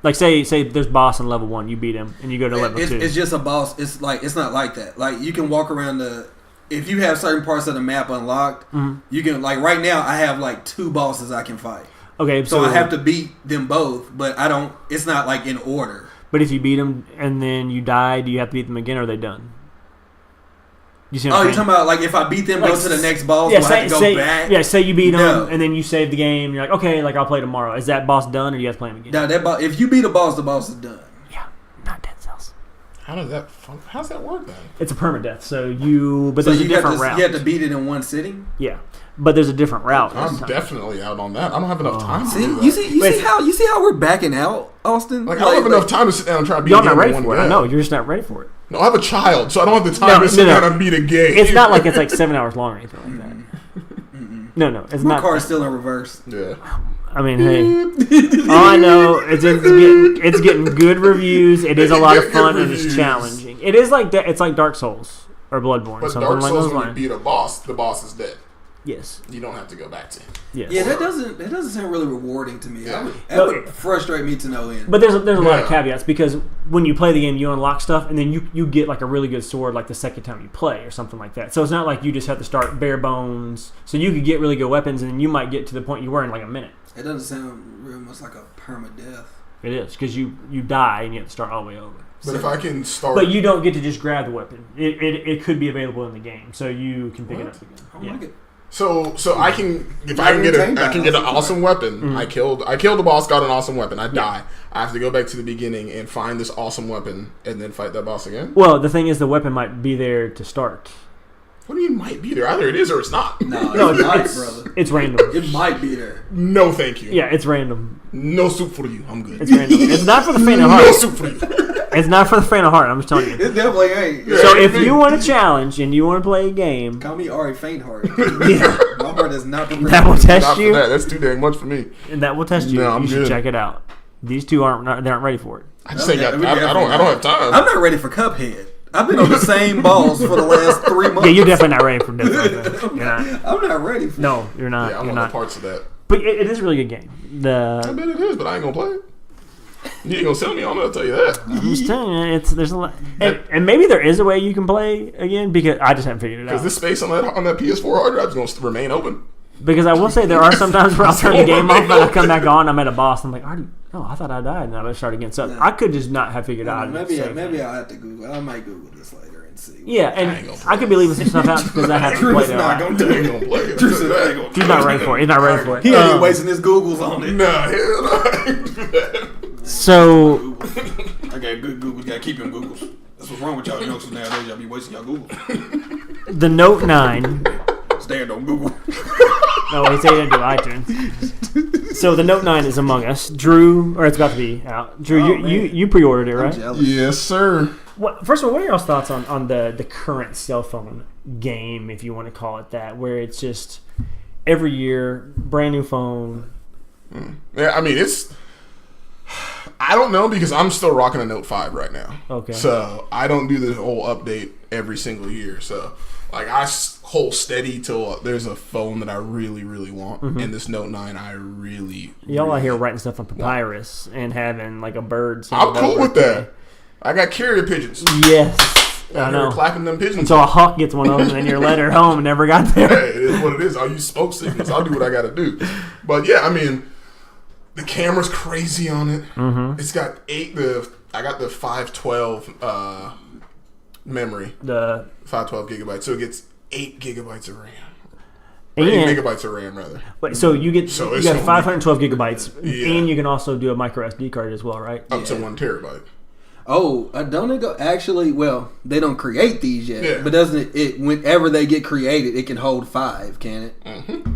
Like say there's boss in level 1, you beat him, and you go to level 2. It's just a boss. It's not like that. Like you can walk around if you have certain parts of the map unlocked, you can right now I have 2 bosses I can fight. Okay, so I have to beat them both, but I don't. It's not like in order. But if you beat them and then you die, do you have to beat them again, or are they done? You see you're talking about if I beat them, go to the next boss, do I have to go back? Yeah, say you beat them and then you save the game. And you're like, okay, I'll play tomorrow. Is that boss done, or do you have to play him again? No, if you beat a boss, the boss is done. Yeah, not Dead Cells. How's that work then? It's a permadeath. But there's a different route. You have to beat it in one sitting. Yeah, but there's a different route. I'm definitely out on that. I don't have enough time. See, you see how we're backing out, Austin. I don't have enough time to sit down and try to beat. You're not ready for it. I know you're just not ready for it. No, I have a child, so I don't have the time to sit down and beat a game. It's not like 7 hours long or anything like that. No, it's not. My car's still in reverse. Yeah. I mean, hey, all I know is it's getting good reviews. It is a lot of fun and it's challenging. It is like it's like Dark Souls or Bloodborne. But something Dark like Souls, those when you lines. beat a boss, the boss is dead. Yes. You don't have to go back to him. Yes. Yeah, that doesn't sound really rewarding to me. Yeah. That would frustrate me to no end. But there's a lot of caveats because when you play the game, you unlock stuff, and then you get like a really good sword like the second time you play or something like that. So it's not like you just have to start bare bones. So you could get really good weapons, and then you might get to the point you were in like a minute. It doesn't sound real much like a permadeath. It is because you die and you have to start all the way over. But if I can start... But you don't get to just grab the weapon. It could be available in the game, so you can pick it up again. I like it. So I can get an awesome weapon. Mm-hmm. I killed the boss, got an awesome weapon. I die. I have to go back to the beginning and find this awesome weapon and then fight that boss again. Well, the thing is, the weapon might be there to start. What do you mean might be there? Either it is or it's not. No, it's not, brother. It's random. It might be there. No, thank you. Yeah, it's random. No soup for you. I'm good. It's random. It's not for the faint of heart. No soup for you. It's not for the faint of heart. I'm just telling you. It definitely ain't. So if you want a challenge and you want to play a game, Call me Ari Faintheart. yeah, My heart is not prepared. that will test Not for you, that. That's too dang much for me. and that will test you. No, I'm you should good. check it out. These two aren't ready for it. I just ain't got. We I don't have time. I'm not ready for Cuphead. I've been on the same balls for the last 3 months. Yeah, you're definitely not ready for Death Stranding. You're not. I'm not ready for No, you're not. Yeah, I'm you're on not. the parts of that. But it is a really good game. I bet it is, but I ain't gonna play it. You ain't gonna sell me on it. I'll tell you that. I'm just telling you, there's a lot, and maybe there is a way you can play again because I just haven't figured it Because out. this space on that PS4 hard drive is gonna remain open. Because I will say there are some times where I'll turn the game off and I come back on. I'm at a boss. I'm like, I thought I died, and I'm gonna start again. So I could just not have figured out. Maybe I'll have to Google. I might Google this later and see. Yeah, and I could be leaving some stuff out because I haven't Drew's played it. not gonna do I ain't it. gonna play it. Drew said I ain't gonna do He's not ready for it. He's not ready for it. He ain't even wasting his Googles on it. Nah, hell no. I ain't do that. So I got good Googles. Gotta keep them Googles. That's what's wrong with y'all youngsters nowadays. Y'all be wasting y'all Googles. the Note 9. Stand on Google. No, he said he didn't do iTunes. So the Note 9 is among us. Drew, or it's about to be out. Drew, you pre-ordered it, right? Yes, sir. First of all, what are y'all's thoughts on the current cell phone game, if you want to call it that, where it's just every year, brand new phone? Yeah, I mean, I don't know because I'm still rocking a Note 5 right now. Okay. So I don't do the whole update every single year. So like I hold steady till there's a phone that I really, really want. Mm-hmm. And this Note 9, I really Y'all out here writing stuff on Papyrus and having like a bird. I'm cool with that. I got carrier pigeons. Yes. I They know. were clapping them pigeons. So a hawk gets one of them, and then your letter home and never got there. Hey, it is what it is. I'll use smoke signals. I'll do what I got to do. But yeah, I mean, the camera's crazy on it. Mm-hmm. It's got I got the 512 memory. The 512 gigabytes. So it gets 8 gigabytes of RAM. and 8 megabytes of RAM, rather. but so you get So you it's got gonna 512 gigabytes, Yeah. and you can also do a micro SD card as well, right? Up to 1 terabyte. Oh, don't it go? Actually, well, they don't create these yet. Yeah. But doesn't it? Whenever they get created, it can hold 5, can it? Mm-hmm.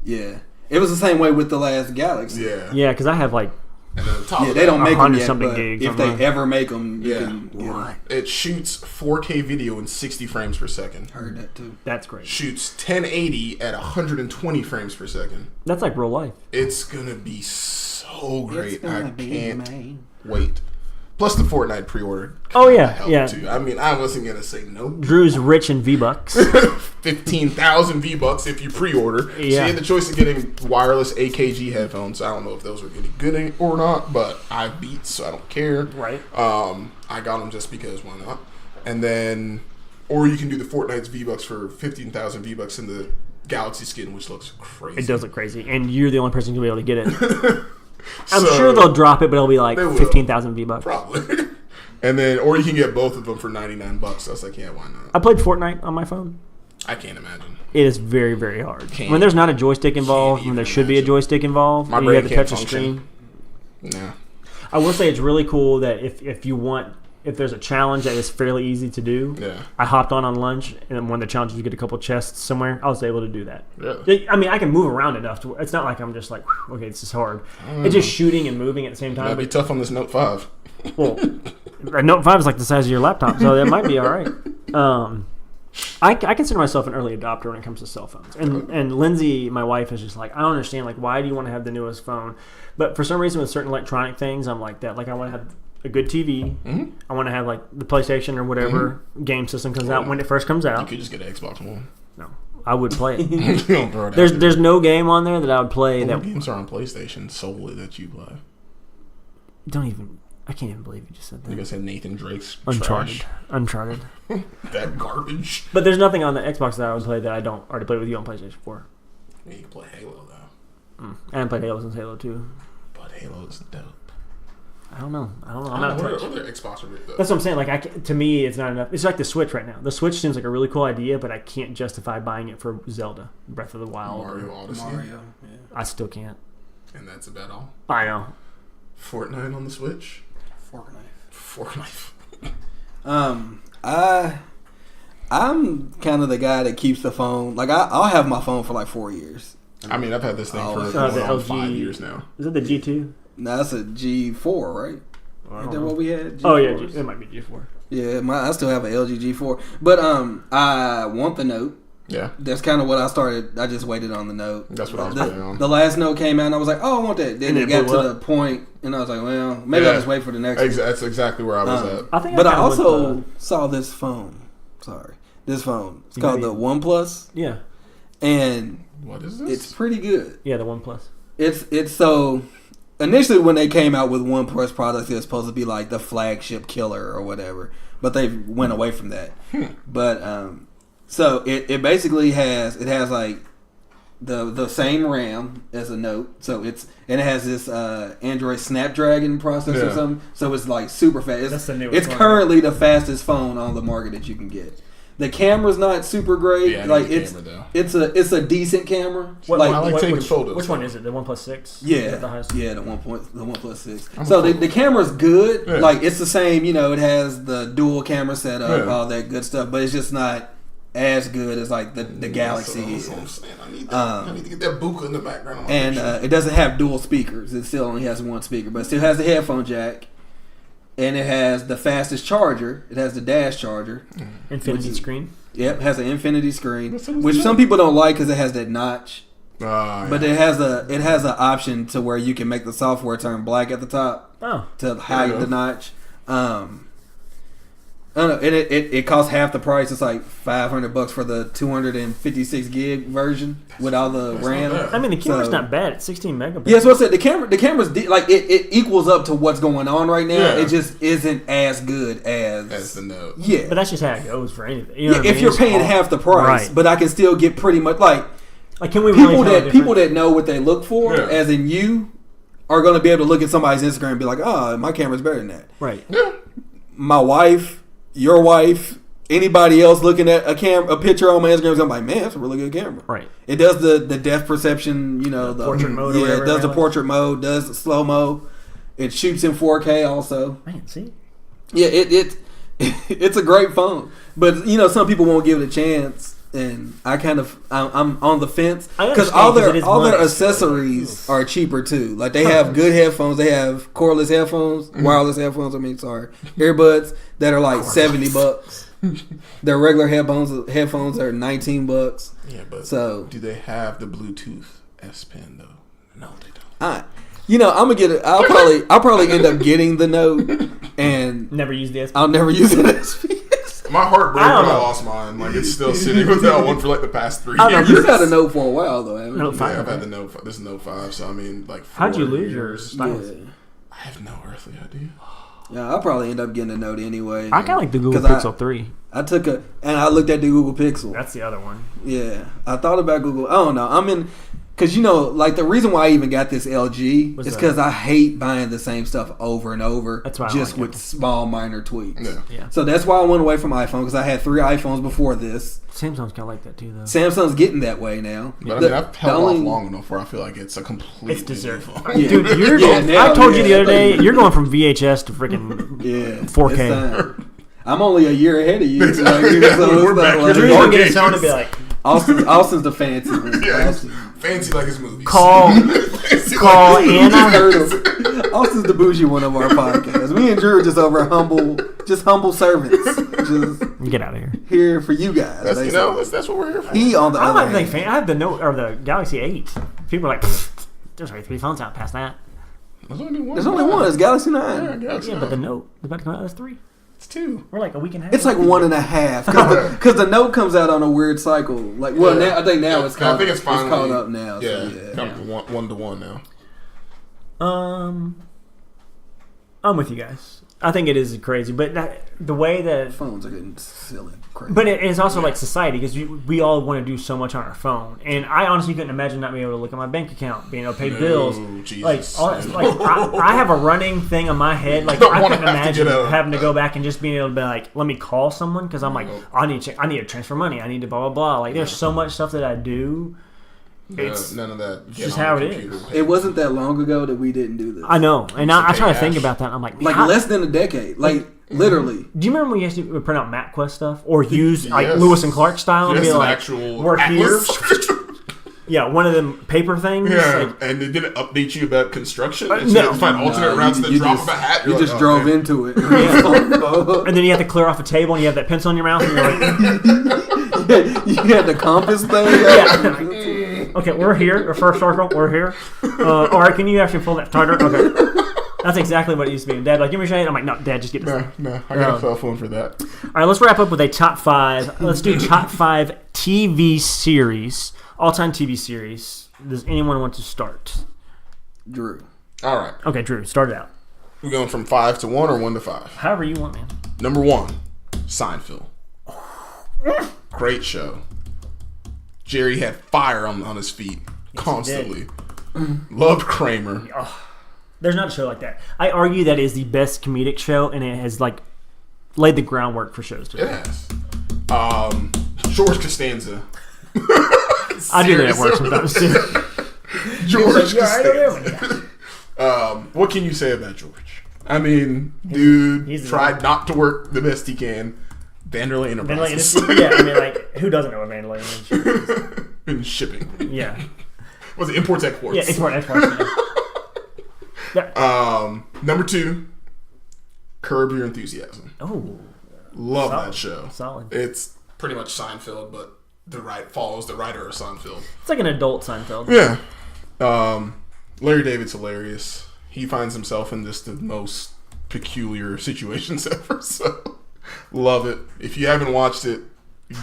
Yeah. It was the same way with the last Galaxy. Yeah. Yeah, because I have like And then the top Yeah, of they that, don't make them 100 yet, something but gigs if on they mine. ever make them, you Yeah. can get 'em. it shoots 4K video in 60 frames per second. Heard that too. that's great. Shoots 1080 at 120 frames per second. That's like real life. It's gonna be so great. I can't wait. Plus the Fortnite pre-order. Oh yeah, helped yeah. Too. I mean, I wasn't gonna say no. Drew's rich in V-Bucks. 15,000 V-Bucks if you pre-order. So you Yeah. had the choice of getting wireless AKG headphones. I don't know if those were any good or not, but I have Beats, so I don't care. Right. I got them just because, why not? And then, or you can do the Fortnite's V-Bucks for 15,000 V-Bucks in the Galaxy skin, which looks crazy. It does look crazy, and you're the only person who'll be able to get it. I'm So, sure they'll drop it, but it'll be like They will. 15,000 V-Bucks. Probably. And then, or you can get both of them for $99. So I was like, yeah, why not? I played Fortnite on my phone. I can't imagine. It is very, very hard. Can't- When there's not a joystick involved, when even there should be a imagine. joystick involved, My and you brain have to can't touch a function. screen. No. I will say it's really cool that if you want, if there's a challenge that is fairly easy to do, Yeah. I hopped on lunch, and one of the challenges you get a couple chests somewhere, I was able to do that. Yeah. I mean, I can move around enough to. It's not like I'm just like, "Whew, okay, this is hard. It's just shooting and moving at the same time. That'd be tough on this Note 5. Well, a Note 5 is like the size of your laptop, so that might be all right. I consider myself an early adopter when it comes to cell phones. And Lindsay, my wife, is just like, I don't understand. Like, why do you want to have the newest phone? But for some reason, with certain electronic things, I'm like that. Like, I want to have a good TV. Mm-hmm. I want to have, like, the PlayStation or whatever game system comes out when it first comes out. You could just get an Xbox One. No. I would play it. There's no game on there that I would play. What games are on PlayStation solely that you play? I can't even believe you just said that. You guys said Nathan Drake's Uncharted. That garbage. But there's nothing on the Xbox that I would play that I don't already play with you on PlayStation 4. Yeah, you can play Halo, though. I haven't played Halo since Halo 2. But Halo is dope. I don't know. I'm not touched. What are Xbox? That's what I'm saying. To me, it's not enough. It's like the Switch right now. The Switch seems like a really cool idea, but I can't justify buying it for Zelda, Breath of the Wild. Mario Odyssey. Yeah. I still can't. And that's about all. I know. Fortnite on the Switch. Fork knife. I'm kind of the guy that keeps the phone. Like I'll have my phone for like 4 years. I mean, I've had this thing for 5 years now. Is it the G2? No, that's a G4, right? Is that what we had? G4s? Oh yeah, it might be G4. Yeah, I still have an LG G4, but I want the Note. Yeah, that's kind of what I started. I just waited on the Note. That's what I was waiting on. The last Note came out, and I was like, "Oh, I want that." Then it got to the point, and I was like, "Well, maybe I'll just wait for the next." That's exactly where I was at. I also saw this phone. This phone. It's called the OnePlus. Yeah. And what is this? It's pretty good. Yeah, the OnePlus. It's so. Initially, when they came out with OnePlus products, it was supposed to be like the flagship killer or whatever, but they went away from that. But so it basically has like the same RAM as a Note, so it has this Android Snapdragon processor or something, so it's like super fast. That's the it's currently the fastest phone on the market that you can get. The camera's not super great. Yeah, like it's a decent camera. I like taking photos. Which one is it? The OnePlus 6? Yeah, the OnePlus 6. So the camera's good. Yeah. Like it's the same. It has the dual camera setup, all that good stuff. But it's just not as good as like the Galaxy is. I need to get that buka in the background. And it doesn't have dual speakers. It still only has one speaker, but it still has the headphone jack. And it has the fastest charger. It has the dash charger. Infinity screen. Yep, it has an infinity screen, which some people don't like because it has that notch. But it has an option to where you can make the software turn black at the top to hide the notch. I don't know. It costs half the price. It's like $500 for the 256 gig version with all the RAM. I mean, the camera's not bad. It's 16 megapixels. Yeah, so I said the camera's like it equals up to what's going on right now. Yeah. It just isn't as good as the Note. Yeah, but that's just how it goes for anything. If you're paying half the price, but I can still get pretty much like can we people that know what they look for, as in you, are going to be able to look at somebody's Instagram and be like, oh, my camera's better than that. Right. Yeah. My wife. Your wife, anybody else looking at a picture on my Instagram, I'm like, man, that's a really good camera. Right. It does the depth perception, the portrait mode. Yeah, it does the portrait mode, does the slow mo. It shoots in 4K also. Man, see. Yeah, it's a great phone, but some people won't give it a chance, and I'm on the fence because all their accessories are cheaper too. Like they have good headphones, they have cordless headphones, wireless headphones. Earbuds that are like $70. Their regular headphones are $19. Yeah, but so do they have the Bluetooth S Pen though? No, they don't. I'm gonna get it. I'll probably end up getting the Note and never use the S Pen. I'll never use it as My heart broke when I lost mine. Like it's still sitting with that one for like the past 3 years. You've had a Note for a while though, haven't you? Note 5. Yeah, I've had the Note. This is Note 5. So I mean, like 4 how'd you lose years. yours? Yeah. I have no earthly idea. Yeah, I'll probably end up getting a Note anyway. I kind of like the Google Pixel 3. I looked at the Google Pixel. That's the other one. Yeah, I thought about Google. I don't know. Because, like the reason why I even got this LG is because I hate buying the same stuff over and over. That's why just with small, minor tweaks. Yeah. So that's why I went away from iPhone because I had 3 iPhones before this. Samsung's kind of like that too, though. Samsung's getting that way now. But I've held off long enough where I feel like it's a complete. It's deserved. Yeah. Dude, I told you the other day, you're going from VHS to freaking 4K. I'm only a year ahead of you. Exactly. We're back. You're going to get a sound and be like, Austin's the fancy one. Yeah, fancy like his movies. Call Anna. Austin's the bougie one of our podcasts. Me and Drew are just over humble Just humble servants. Just get out of here. Here for you guys. That's what we're here for. He on the other hand. I have the Note or the Galaxy 8. People are like, there's already 3 phones out past that. There's only one. It's Galaxy 9. Yeah, but the Note is about to come out. That's 3. It's 2. We're like a week and a half. It's like 1.5 because the Note comes out on a weird cycle. Like, now, I think now it's caught. I think it's finally caught up now. Yeah, so, one to one now. I'm with you guys. I think it is crazy, but the way that phones are getting silly, crazy. But it's also like society because we all want to do so much on our phone, and I honestly couldn't imagine not being able to look at my bank account, being able to pay bills. Jesus. I have a running thing in my head. Like I couldn't imagine having to go back and just being able to be like, let me call someone because I'm like, I need to transfer money. I need to blah blah blah. Like there's so much stuff that I do. It's none of that. It's just how it is. It wasn't that long ago that we didn't do this. I know, and I try to think about that. I'm like less than a decade, literally. Do you remember when you used to print out MapQuest stuff or use like Lewis and Clark style and be like, actual "We're here"? Yeah, one of them paper things. Yeah, and they didn't update you about construction. And no, find alternate routes to drop of a hat. You just drove into it. And then you have to clear off a table and you have that pencil in your mouth and you're like, you had the compass thing. Yeah. Okay, we're here. The first circle, we're here. All right, can you actually pull that tighter? Okay. That's exactly what it used to be. Dad's like, give me a shade. I'm like, no, Dad, just get this. No, I got a cell phone for that. All right, let's wrap up with a top 5. Let's do top 5 TV series, all-time TV series. Does anyone want to start? Drew. All right. Okay, Drew, start it out. We're going from 5 to 1 or 1 to 5? However you want, man. Number 1, Seinfeld. Great show. Jerry had fire on his feet constantly. Loved Kramer. There's not a show like that. I argue that is the best comedic show, and it has like laid the groundwork for shows today. It has. George Costanza. I do that at work sometimes too. George Costanza. What can you say about George? I mean, he's tried not to work the best he can. Vanderlei Enterprises. Yeah, I mean, like, who doesn't know what Vanderlei is? In shipping. Yeah. Was it imports, exports? Yeah, exports. Yeah. Number 2, Curb Your Enthusiasm. Oh. Love that show. Solid. It's pretty much Seinfeld, but follows the writer of Seinfeld. It's like an adult Seinfeld. Yeah. Larry David's hilarious. He finds himself in just the most peculiar situations ever, so love it. If you haven't watched it,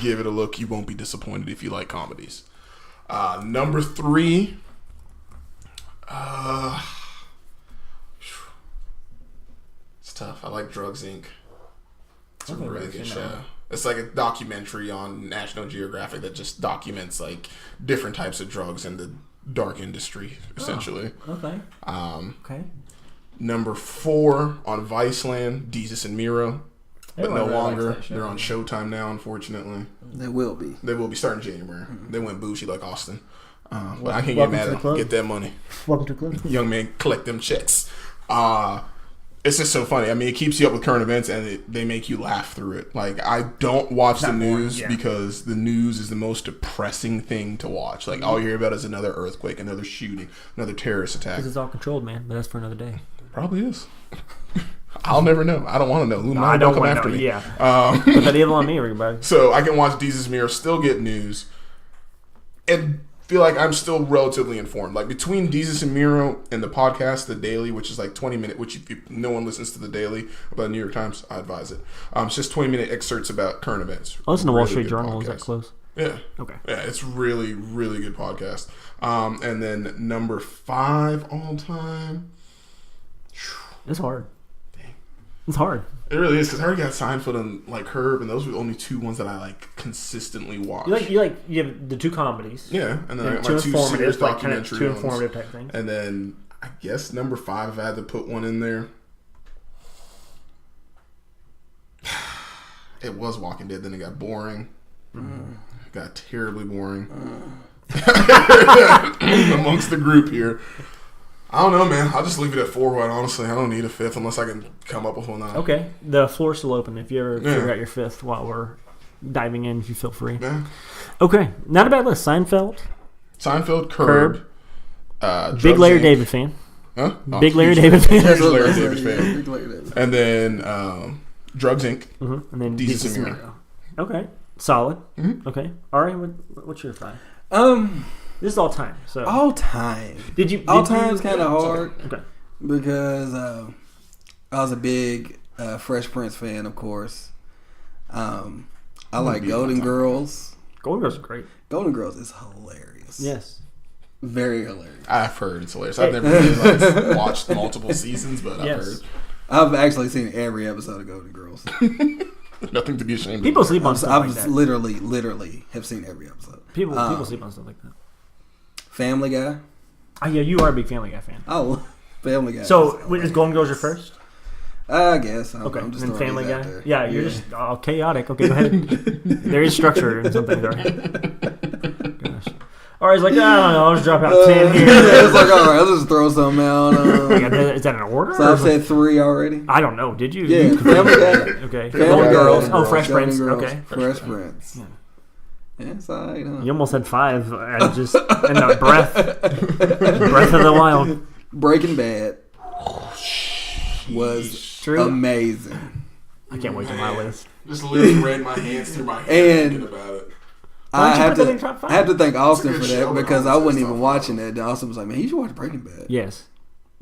give it a look. You won't be disappointed if you like comedies. Number 3, it's tough. I like Drugs Inc. It's a really good show. It's like a documentary on National Geographic that just documents like different types of drugs in the dark industry, essentially. Okay. Okay. Number 4 on Viceland, Desus and Mero. But no longer. They're on Showtime now, unfortunately. They will be. They will be starting January. They went bougie like Austin. But I can't get mad at them. Get that money. Welcome to the club. Young man, collect them checks. It's just so funny. I mean, it keeps you up with current events, and they make you laugh through it. Like, I don't watch the news because the news is the most depressing thing to watch. Like, all you hear about is another earthquake, another shooting, another terrorist attack. Because it's all controlled, man. But that's for another day. Probably is. I'll never know. I don't want to know. I don't come after me. Yeah. Put that evil on me, everybody. So I can watch Desus Mero, still get news, and feel like I'm still relatively informed. Like between Desus and Mero and the podcast, The Daily, which is like 20-minute, which if no one listens to The Daily about the New York Times, I advise it. It's just 20-minute excerpts about current events. I listen to Wall Street Journal. Is that close? Yeah. Okay. Yeah, it's really, really good podcast. And then number 5 all time. It's hard. It's hard. It really is because I already got Seinfeld and like Herb, and those were the only 2 ones that I like consistently watch. You have the 2 comedies. Yeah, and then I got my 2 serious like documentary 2 informative type things. And then I guess number 5, if I had to put one in there, it was Walking Dead. Then it got boring. It got terribly boring amongst the group here. I don't know, man. I'll just leave it at 4, quite honestly. I don't need a 5th unless I can come up with one. Okay. The floor's still open. If you ever figure out your 5th while we're diving in, if you feel free. Yeah. Okay. Not a bad list. Seinfeld, Curb. Big Larry David fan. Huh? Big Larry David fan. Huge Larry David fan. And then Drugs Inc. Mm-hmm. And then Desus and Mero. Okay, solid. Mm-hmm. Okay, Ari, what's your 5? This is all time. So all time. All time is kind of hard. Okay. Because I was a big Fresh Prince fan, of course. I like Golden Girls. Golden Girls is great. Golden Girls is hilarious. Yes. Very hilarious. I've heard it's hilarious. I've never really watched multiple seasons, but I've heard. I've actually seen every episode of Golden Girls. Nothing to be ashamed of. People sleep on stuff like that. I've literally have seen every episode. People sleep on stuff like that. Family Guy. Oh, yeah, you are a big Family Guy fan. Oh, Family Guy. So, is Golden Girls your first? I guess. I'm just and Family Guy? there. Yeah, you're just all chaotic. Okay, go ahead. There is structure in some things, Gosh. Or he's like, I don't know, I'll just drop out 10 here. It's like, all right, I'll just throw something out. Is that an order? So I've said 3 already. I don't know. Did you? Yeah, Family Guy. Okay. Family Girls. Guy. Oh, Fresh Prince. Girls. Okay. Fresh Prince. Yeah, it's all right, huh? You almost had 5. And just in the breath of the wild. Breaking Bad was amazing. I can't wait to my list. Just literally ran my hands through my head thinking about it. I have to thank Austin for that because I wasn't even watching that. And Austin was like, "Man, you should watch Breaking Bad." Yes.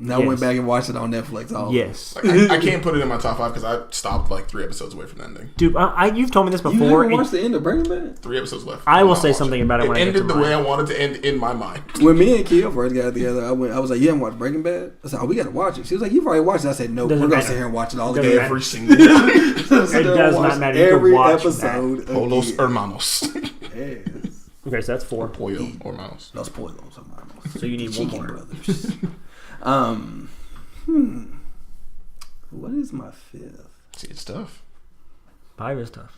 And I went back and watched it on Netflix. Yes. Like, I can't put it in my top 5 because I stopped like 3 episodes away from the ending. Dude, you've told me this before. You haven't watched the end of Breaking Bad? 3 episodes left. I will say something about it when I get to ended the way I wanted to end in my mind. When me and Kia first got together, I was like, "You haven't watched Breaking Bad?" I said, "Oh, we got to watch it." She was like, "You've already watched it." I said, "No, we're going to sit here and watch it all again." Every single day. It does not matter. Every episode. Polos Hermanos. Yes. Okay, so that's 4. Pollo Hermanos. Los Polos Hermanos. So you need one more. Brothers. What is my 5th? See, it's tough. 5 is tough.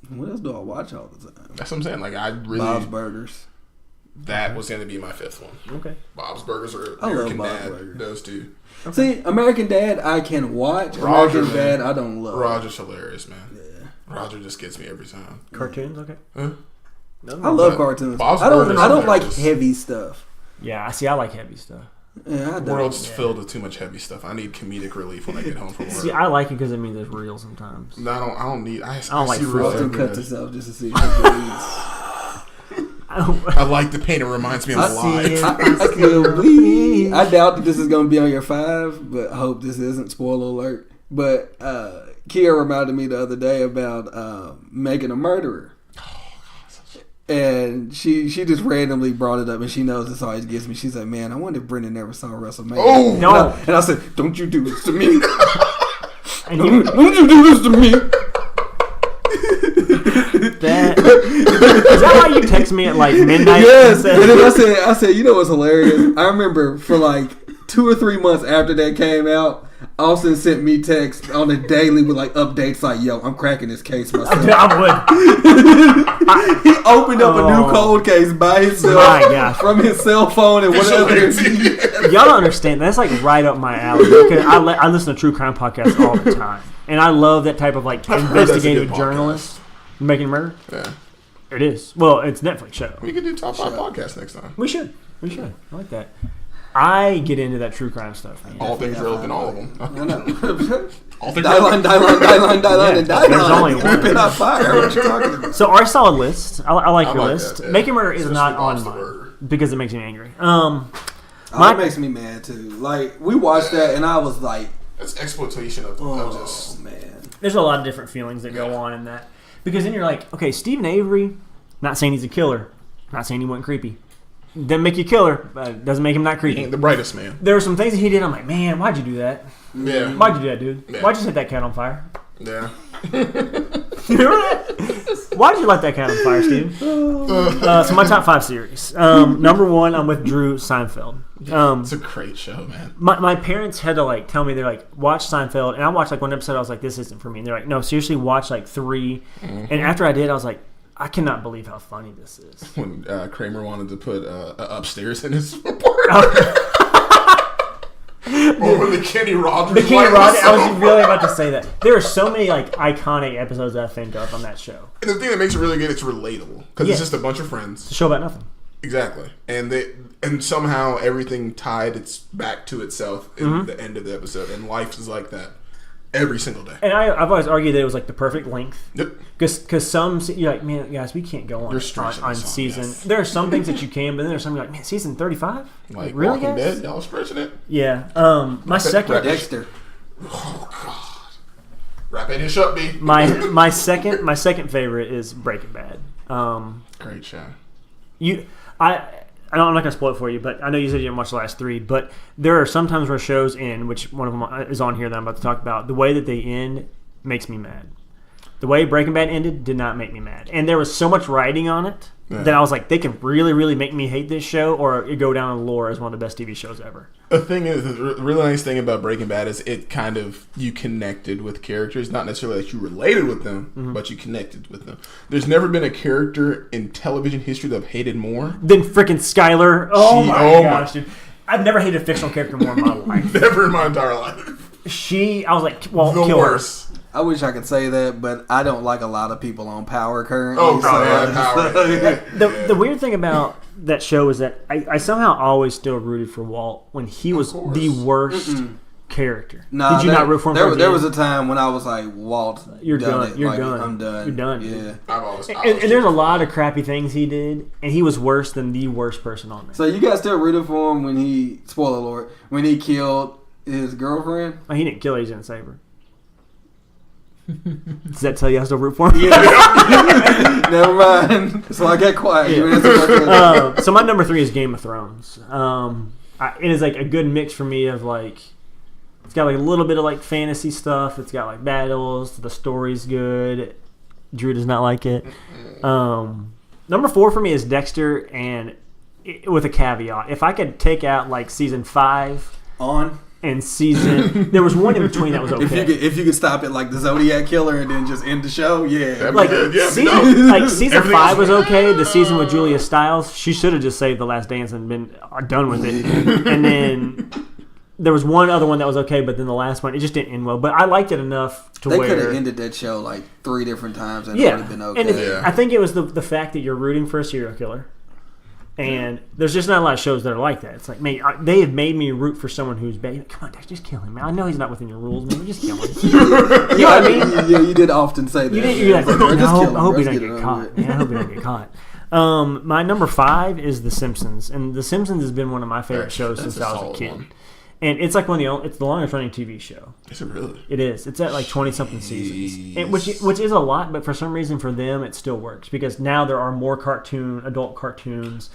What else do I watch all the time? That's what I'm saying. Like, I really... Bob's Burgers. That was going to be my 5th one. Okay. Bob's Burgers or I love American Bob's Dad. Burgers. Those two. Okay. See, American Dad I can watch. Roger, American Dad I don't love. Roger's hilarious, man. Yeah. Roger just gets me every time. Cartoons, okay. Huh? I love cartoons. Bob's I Burgers don't like just- heavy stuff. Yeah, see, I like heavy stuff. Yeah, I The don't. world's filled with too much heavy stuff. I need comedic relief when I get home from work. See, I like it because it means it's real sometimes. No, I don't need. I don't like see fruit. real Austin everywhere. cuts himself just to see if he believes. I like the pain. It reminds me of life. I doubt that this is going to be on your 5, but I hope this isn't. Spoiler alert. But Kia reminded me the other day about Making a Murderer. And she just randomly brought it up, and she knows this always gets me. She's like, "Man, I wonder if Brendan never saw WrestleMania." Oh no! And I said, "Don't you do this to me! And don't you do this to me!" Is that why you text me at like midnight? Yes. And then I said, you know what's hilarious? I remember for like 2 or 3 months after that came out, Austin sent me texts on a daily with like updates like, "Yo, I'm cracking this case myself." I would. He opened up a new cold case by himself from his cell phone and whatever. Y'all don't understand. That's like right up my alley. Because I listen to true crime podcasts all the time, and I love that type of like investigative journalist making murder. Yeah, it is. Well, it's a Netflix show. We could do top 5 podcasts next time. We should. I like that. I get into that true crime stuff, man. All things relevant, all of them. I know. All things Die-line, and There's only one. Whip it on fire. What you talking about? So our solid list. I like your like list. that, yeah. Making Murder is Especially not Bob's on the mine Burger. because it makes me angry. It makes me mad too. Like we watched that and I was like, It's exploitation of just. man. There's a lot of different feelings that go on in that. Because then you're like, okay, Stephen Avery, not saying he's a killer, not saying he wasn't creepy. Doesn't make you a killer, but doesn't make him not He creepy. ain't the brightest man. There were some things that he did, I'm like, man, why'd you do that? Yeah. Why'd you do that, dude? Yeah. Why'd you set that cat on fire? Yeah. You remember that? Why did you light that cat on fire, Steve? So my top 5 series. Number 1, I'm with Drew Seinfeld. It's a great show, man. My parents had to like tell me, they're like, watch Seinfeld, and I watched like one episode. I was like, this isn't for me. And they're like, no, seriously, watch like 3. And after I did, I was like, I cannot believe how funny this is. When Kramer wanted to put upstairs in his report. Or when the Kenny Rogers. The Kenny Rogers. I was really about to say that. There are so many like iconic episodes that I think of on that show. And the thing that makes it really good, it's relatable because it's just a bunch of friends. It's a show about nothing. Exactly, and somehow everything tied its back to itself in the end of the episode, and life is like that. every single day. And I've always argued that it was like the perfect length. Yep. Because some you're like, man, guys, we can't go on season. Yes. There are some things that you can, but then there's some you're like, man, season 35. Like really, Walking guys? Dead, y'all stretching it. Yeah. My second Dexter. Oh God. Wrap it ish up, B. My second favorite is Breaking Bad. Great show. I'm not gonna spoil it for you, but I know you said you didn't watch the last 3. But there are sometimes where shows end, which one of them is on here that I'm about to talk about. The way that they end makes me mad. The way Breaking Bad ended did not make me mad, and there was so much writing on it that I was like, they can really, really make me hate this show, or it go down in lore as one of the best TV shows ever. The thing is, the really nice thing about Breaking Bad is it kind of, you connected with characters, not necessarily that you related with them, but you connected with them. There's never been a character in television history that I've hated more than freaking Skyler. Oh my gosh, dude. I've never hated a fictional character more in my life. Never in my entire life. I was like, well, the kill worst. her. I wish I could say that, but I don't like a lot of people on Power currently. The weird thing about that show is that I somehow always still rooted for Walt when he was the worst character. Nah, did you not root for him? There was a time when I was like, Walt, you're done. You're done. I'm done. You're done. Yeah. And there's a lot of crappy things he did, and he was worse than the worst person on there. So you guys still rooted for him when he, spoiler alert, when he killed his girlfriend? Oh, he didn't kill her. He didn't save her. Does that tell you I still root for him? Yeah. Never mind. So I got quiet. Yeah. So my number 3 is Game of Thrones. It is like a good mix for me of like, it's got like a little bit of like fantasy stuff. It's got like battles. The story's good. Drew does not like it. Number 4 for me is Dexter, and with a caveat. If I could take out like season 5 and season, there was one in between that was okay. If you could stop it like the Zodiac Killer and then just end the show, yeah. Like season 5 was okay. The season with Julia Stiles, she should have just saved The Last Dance and been done with it. And then there was one other one that was okay, but then the last one, it just didn't end well. But I liked it enough to they where... They could have ended that show like 3 different times and it would have been okay. And I think it was the fact that you're rooting for a serial killer. And there's just not a lot of shows that are like that. It's like, man, they have made me root for someone who's bad. Come on, Dax, just kill him, man. I know he's not within your rules, man. Just kill him. You know what I mean? Yeah, you did often say that. You're like, I hope he don't get caught. Man, I hope he don't get caught. My number 5 is The Simpsons, and The Simpsons has been one of my favorite shows since I was a kid. One. And it's like it's the longest running TV show. Is it really? It is. It's at like 20-something seasons, and which is a lot, but for some reason for them it still works because now there are more adult cartoons.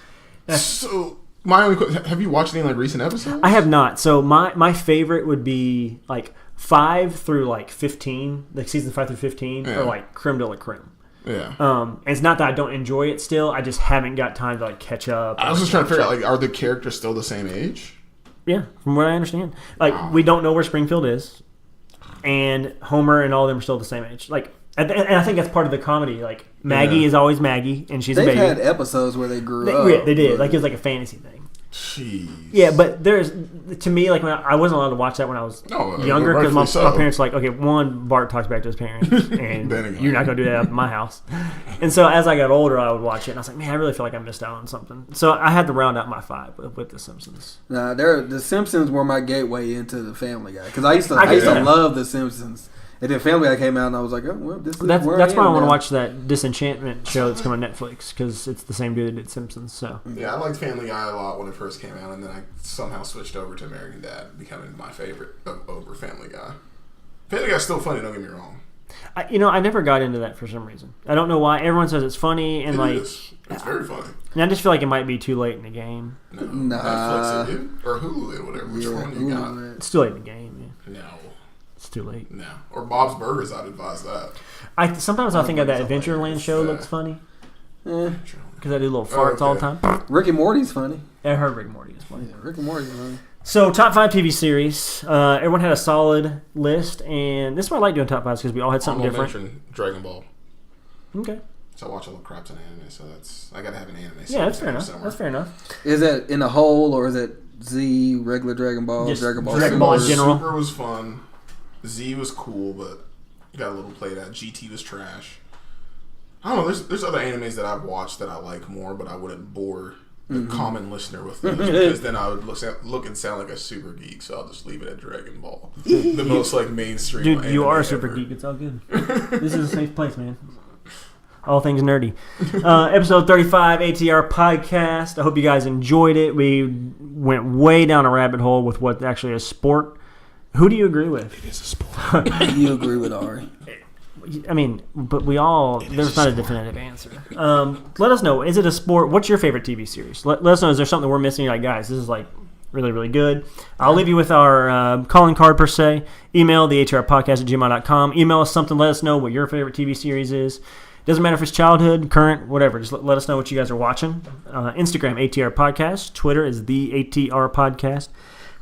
So my only question: have you watched any like recent episodes? I have not. So my favorite would be like 5 through like 15, like season 5 through 15, or like creme de la creme. Yeah. And it's not that I don't enjoy it still. I just haven't got time to like catch up. I was just trying to figure out, like, are the characters still the same age? Yeah, from what I understand. Like, we don't know where Springfield is, and Homer and all of them are still the same age. Like, and I think that's part of the comedy. Like, Maggie is always Maggie, and she's a baby. They've had episodes where they grew up. Yeah, they did. Like, it was like a fantasy thing. Jeez. Yeah, but to me, like, when I wasn't allowed to watch that when I was younger because my parents were like, okay, one, Bart talks back to his parents, and you're not going to do that at my house. And so as I got older, I would watch it, and I was like, man, I really feel like I missed out on something. So I had to round out my 5 with The Simpsons. Nah, The Simpsons were my gateway into the Family Guy because I used to love The Simpsons. And then Family Guy came out, and I was like, oh, well, this is that's why I want to watch that Disenchantment show that's coming on Netflix, because it's the same dude that did Simpsons. So yeah, I liked Family Guy a lot when it first came out, and then I somehow switched over to American Dad, becoming my favorite over Family Guy. Family Guy's still funny, don't get me wrong. I never got into that for some reason. I don't know why. Everyone says it's funny, and it's very funny. And I just feel like it might be too late in the game. No, Netflix it, dude. Or Hulu it, whatever. Which one you got? It's too late in the game. Yeah. No. It's too late. No. Or Bob's Burgers, I'd advise that. Sometimes I think of that Adventureland show looks funny. Because I do little farts all the time. Rick and Morty's funny. I heard Rick and Morty is funny. Yeah, Rick and Morty's funny. So, top 5 TV series. Everyone had a solid list, and this is why I like doing top 5s because we all had something different. Mention Dragon Ball. Okay. So I watch a little crap ton of anime, so I gotta have an anime. Yeah, that's fair enough. Somewhere. That's fair enough. Is that in a whole, or is it Z, regular Dragon Ball, Dragon Ball in general? Super was fun. Z was cool, but got a little played out. GT was trash. I don't know. There's other animes that I've watched that I like more, but I wouldn't bore common listener with those, because then I would look and sound like a super geek. So I'll just leave it at Dragon Ball, the most like mainstream. Dude, you are a ever. super geek. It's all good. This is a safe place, man. All things nerdy. Episode 35, ATR Podcast. I hope you guys enjoyed it. We went way down a rabbit hole with what actually is sport. Who do you agree with? It is a sport. You agree with Ari? I mean, but there's not a definitive answer. Let us know. Is it a sport? What's your favorite TV series? Let us know. Is there something we're missing? You're like, guys, this is like really, really good. I'll leave you with our calling card, per se. Email theatrpodcast@gmail.com. Email us something. Let us know what your favorite TV series is. Doesn't matter if it's childhood, current, whatever. Just let us know what you guys are watching. Instagram, ATR Podcast. Twitter is the ATR Podcast.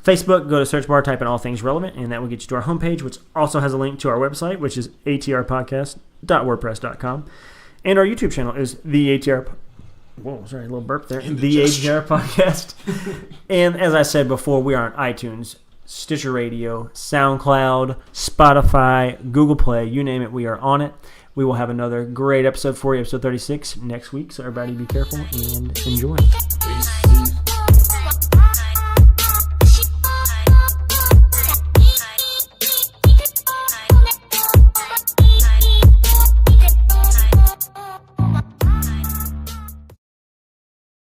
Facebook, go to search bar, type in all things relevant, and that will get you to our homepage, which also has a link to our website, which is atrpodcast.wordpress.com. And our YouTube channel is the ATR. Whoa, sorry, a little burp there. The ATR Podcast. And as I said before, we are on iTunes, Stitcher Radio, SoundCloud, Spotify, Google Play, you name it, we are on it. We will have another great episode for you, episode 36, next week. So everybody be careful and enjoy. Peace.